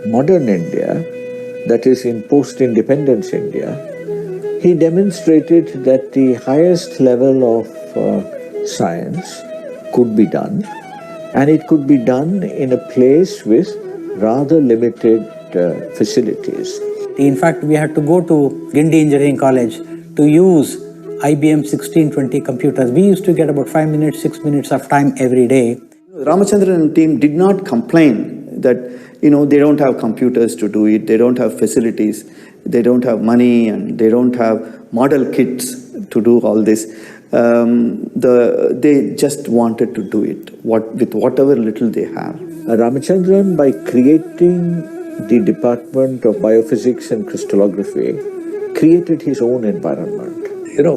modern India, that is in post-independence India, he demonstrated that the highest level of science could be done, and it could be done in a place with rather limited facilities. In fact, we had to go to Guindy Engineering College to use IBM 1620 computers. We used to get about 5 minutes, 6 minutes of time every day. Ramachandran and team did not complain that, they don't have computers to do it, they don't have facilities, they don't have money, and they don't have model kits to do all this. They just wanted to do it with whatever little they have. Ramachandran, by creating the Department of Biophysics and Crystallography, created his own environment.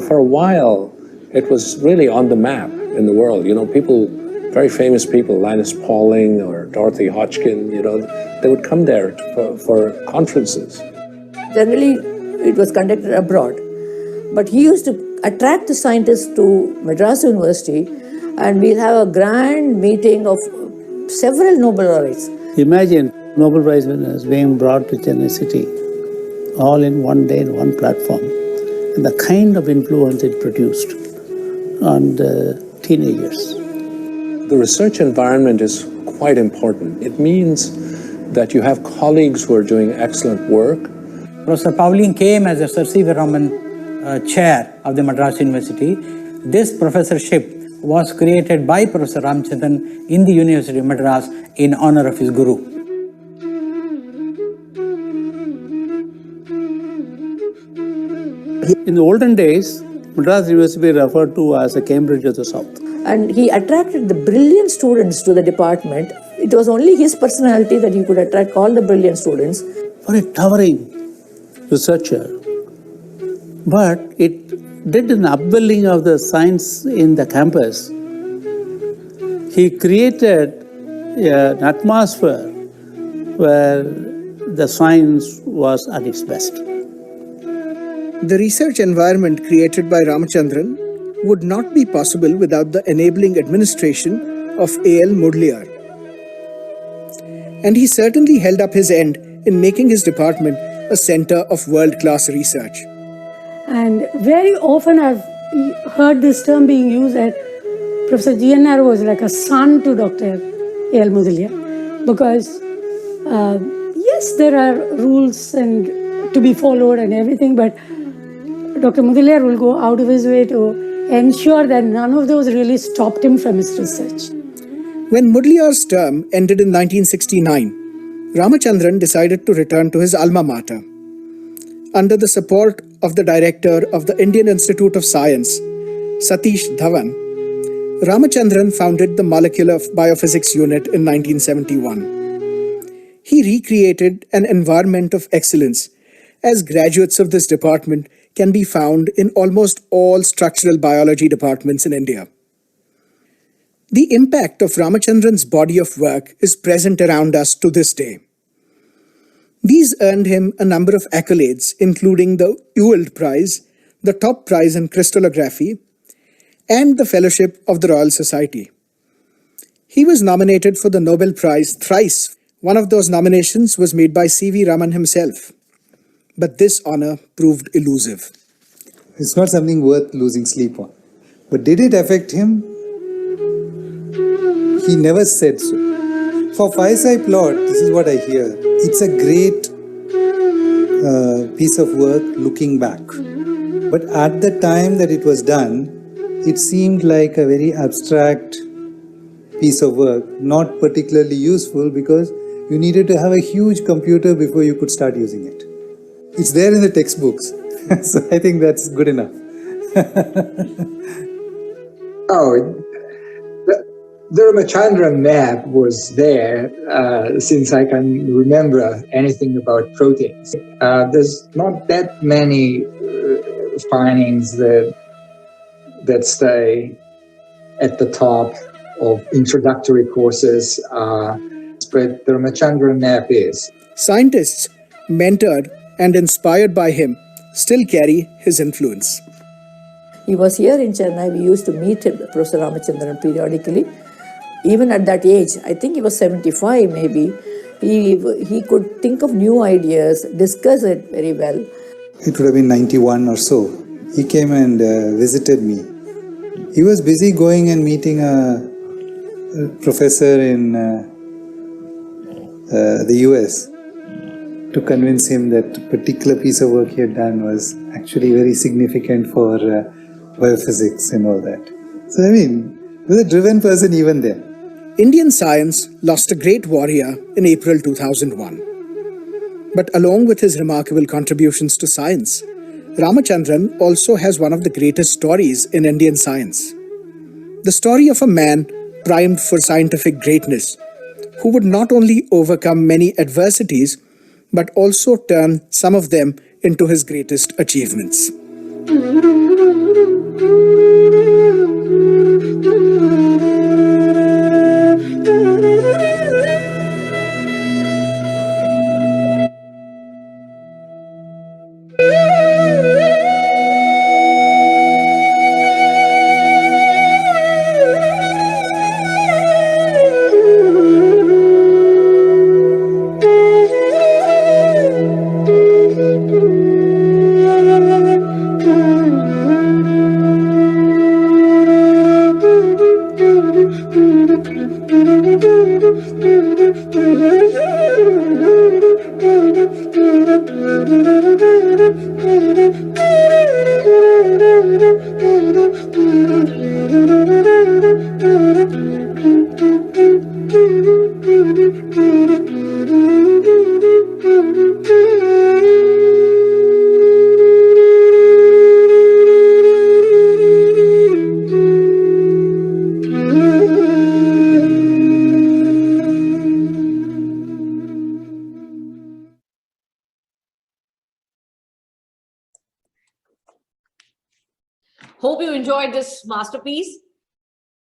For a while, it was really on the map in the world. People, very famous people, Linus Pauling or Dorothy Hodgkin, they would come there for conferences. Generally, it was conducted abroad. But he used to attract the scientists to Madras University, and we'll have a grand meeting of several Nobel laureates. Imagine Nobel Prize winners being brought to Chennai city, all in one day in one platform, and the kind of influence it produced on the teenagers. The research environment is quite important. It means that you have colleagues who are doing excellent work. Professor Pauling came as a Sir C.V. Raman chair of the Madras University. This professorship was created by Professor Ramachandran in the University of Madras in honor of his guru. In the olden days, Madras University was referred to as the Cambridge of the South. And he attracted the brilliant students to the department. It was only his personality that he could attract all the brilliant students. For a towering researcher, but it did an upwelling of the science in the campus. He created an atmosphere where the science was at its best. The research environment created by Ramachandran would not be possible without the enabling administration of A.L. Mudaliar. And he certainly held up his end in making his department a center of world-class research. And very often I've heard this term being used that Professor GNR was like a son to Dr. A.L. Mudaliar, because yes, there are rules and to be followed and everything, but Dr. Mudaliar will go out of his way to ensure that none of those really stopped him from his research. When Mudaliar's term ended in 1969, Ramachandran decided to return to his alma mater. Under the support of the director of the Indian Institute of Science, Satish Dhawan, Ramachandran founded the Molecular Biophysics Unit in 1971. He recreated an environment of excellence, as graduates of this department can be found in almost all structural biology departments in India. The impact of Ramachandran's body of work is present around us to this day. These earned him a number of accolades, including the Ewald Prize, the top prize in crystallography, and the Fellowship of the Royal Society. He was nominated for the Nobel Prize thrice. One of those nominations was made by C.V. Raman himself. But this honor proved elusive. It's not something worth losing sleep on. But did it affect him? He never said so. For Phi-Psi plot, this is what I hear. It's a great piece of work looking back. But at the time that it was done, it seemed like a very abstract piece of work, not particularly useful because you needed to have a huge computer before you could start using it. It's there in the textbooks, so I think that's good enough. The Ramachandran map was there since I can remember anything about proteins. There's not that many findings that stay at the top of introductory courses, but the Ramachandran map is. Scientists mentored and inspired by him still carry his influence. He was here in Chennai. We used to meet Professor Ramachandran periodically. Even at that age, I think he was 75 maybe, he could think of new ideas, discuss it very well. It would have been 91 or so. He came and visited me. He was busy going and meeting a professor in the US to convince him that a particular piece of work he had done was actually very significant for biophysics and all that. So, I mean, he was a driven person even then. Indian science lost a great warrior in April 2001. But along with his remarkable contributions to science, Ramachandran also has one of the greatest stories in Indian science. The story of a man primed for scientific greatness, who would not only overcome many adversities, but also turn some of them into his greatest achievements. Hope you enjoyed this masterpiece.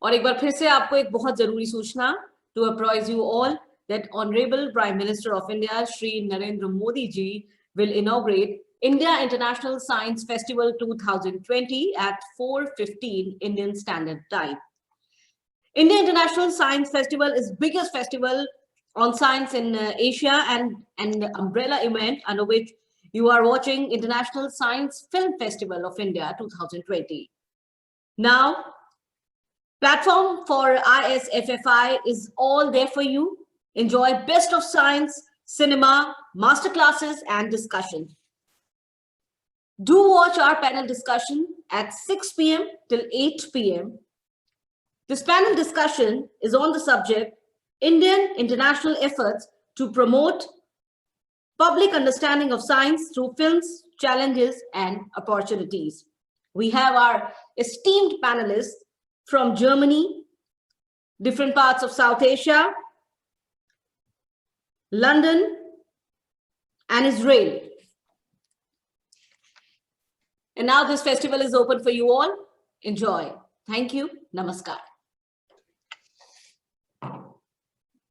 और एक बार फिर से आपको एक बहुत जरूरी सूचना to apprise you all that Honorable Prime Minister of India, Shri Narendra Modi ji, will inaugurate India International Science Festival 2020 at 4:15 Indian Standard Time. India International Science Festival is biggest festival on science in Asia and an umbrella event under which you are watching International Science Film Festival of India 2020. Now, platform for ISFFI is all there for you. Enjoy best of science, cinema, masterclasses, and discussions. Do watch our panel discussion at 6 p.m. till 8 p.m. This panel discussion is on the subject Indian international efforts to promote public understanding of science through films, challenges, and opportunities. We have our esteemed panelists from Germany, different parts of South Asia, London, and Israel. And now this festival is open for you all. Enjoy. Thank you. Namaskar.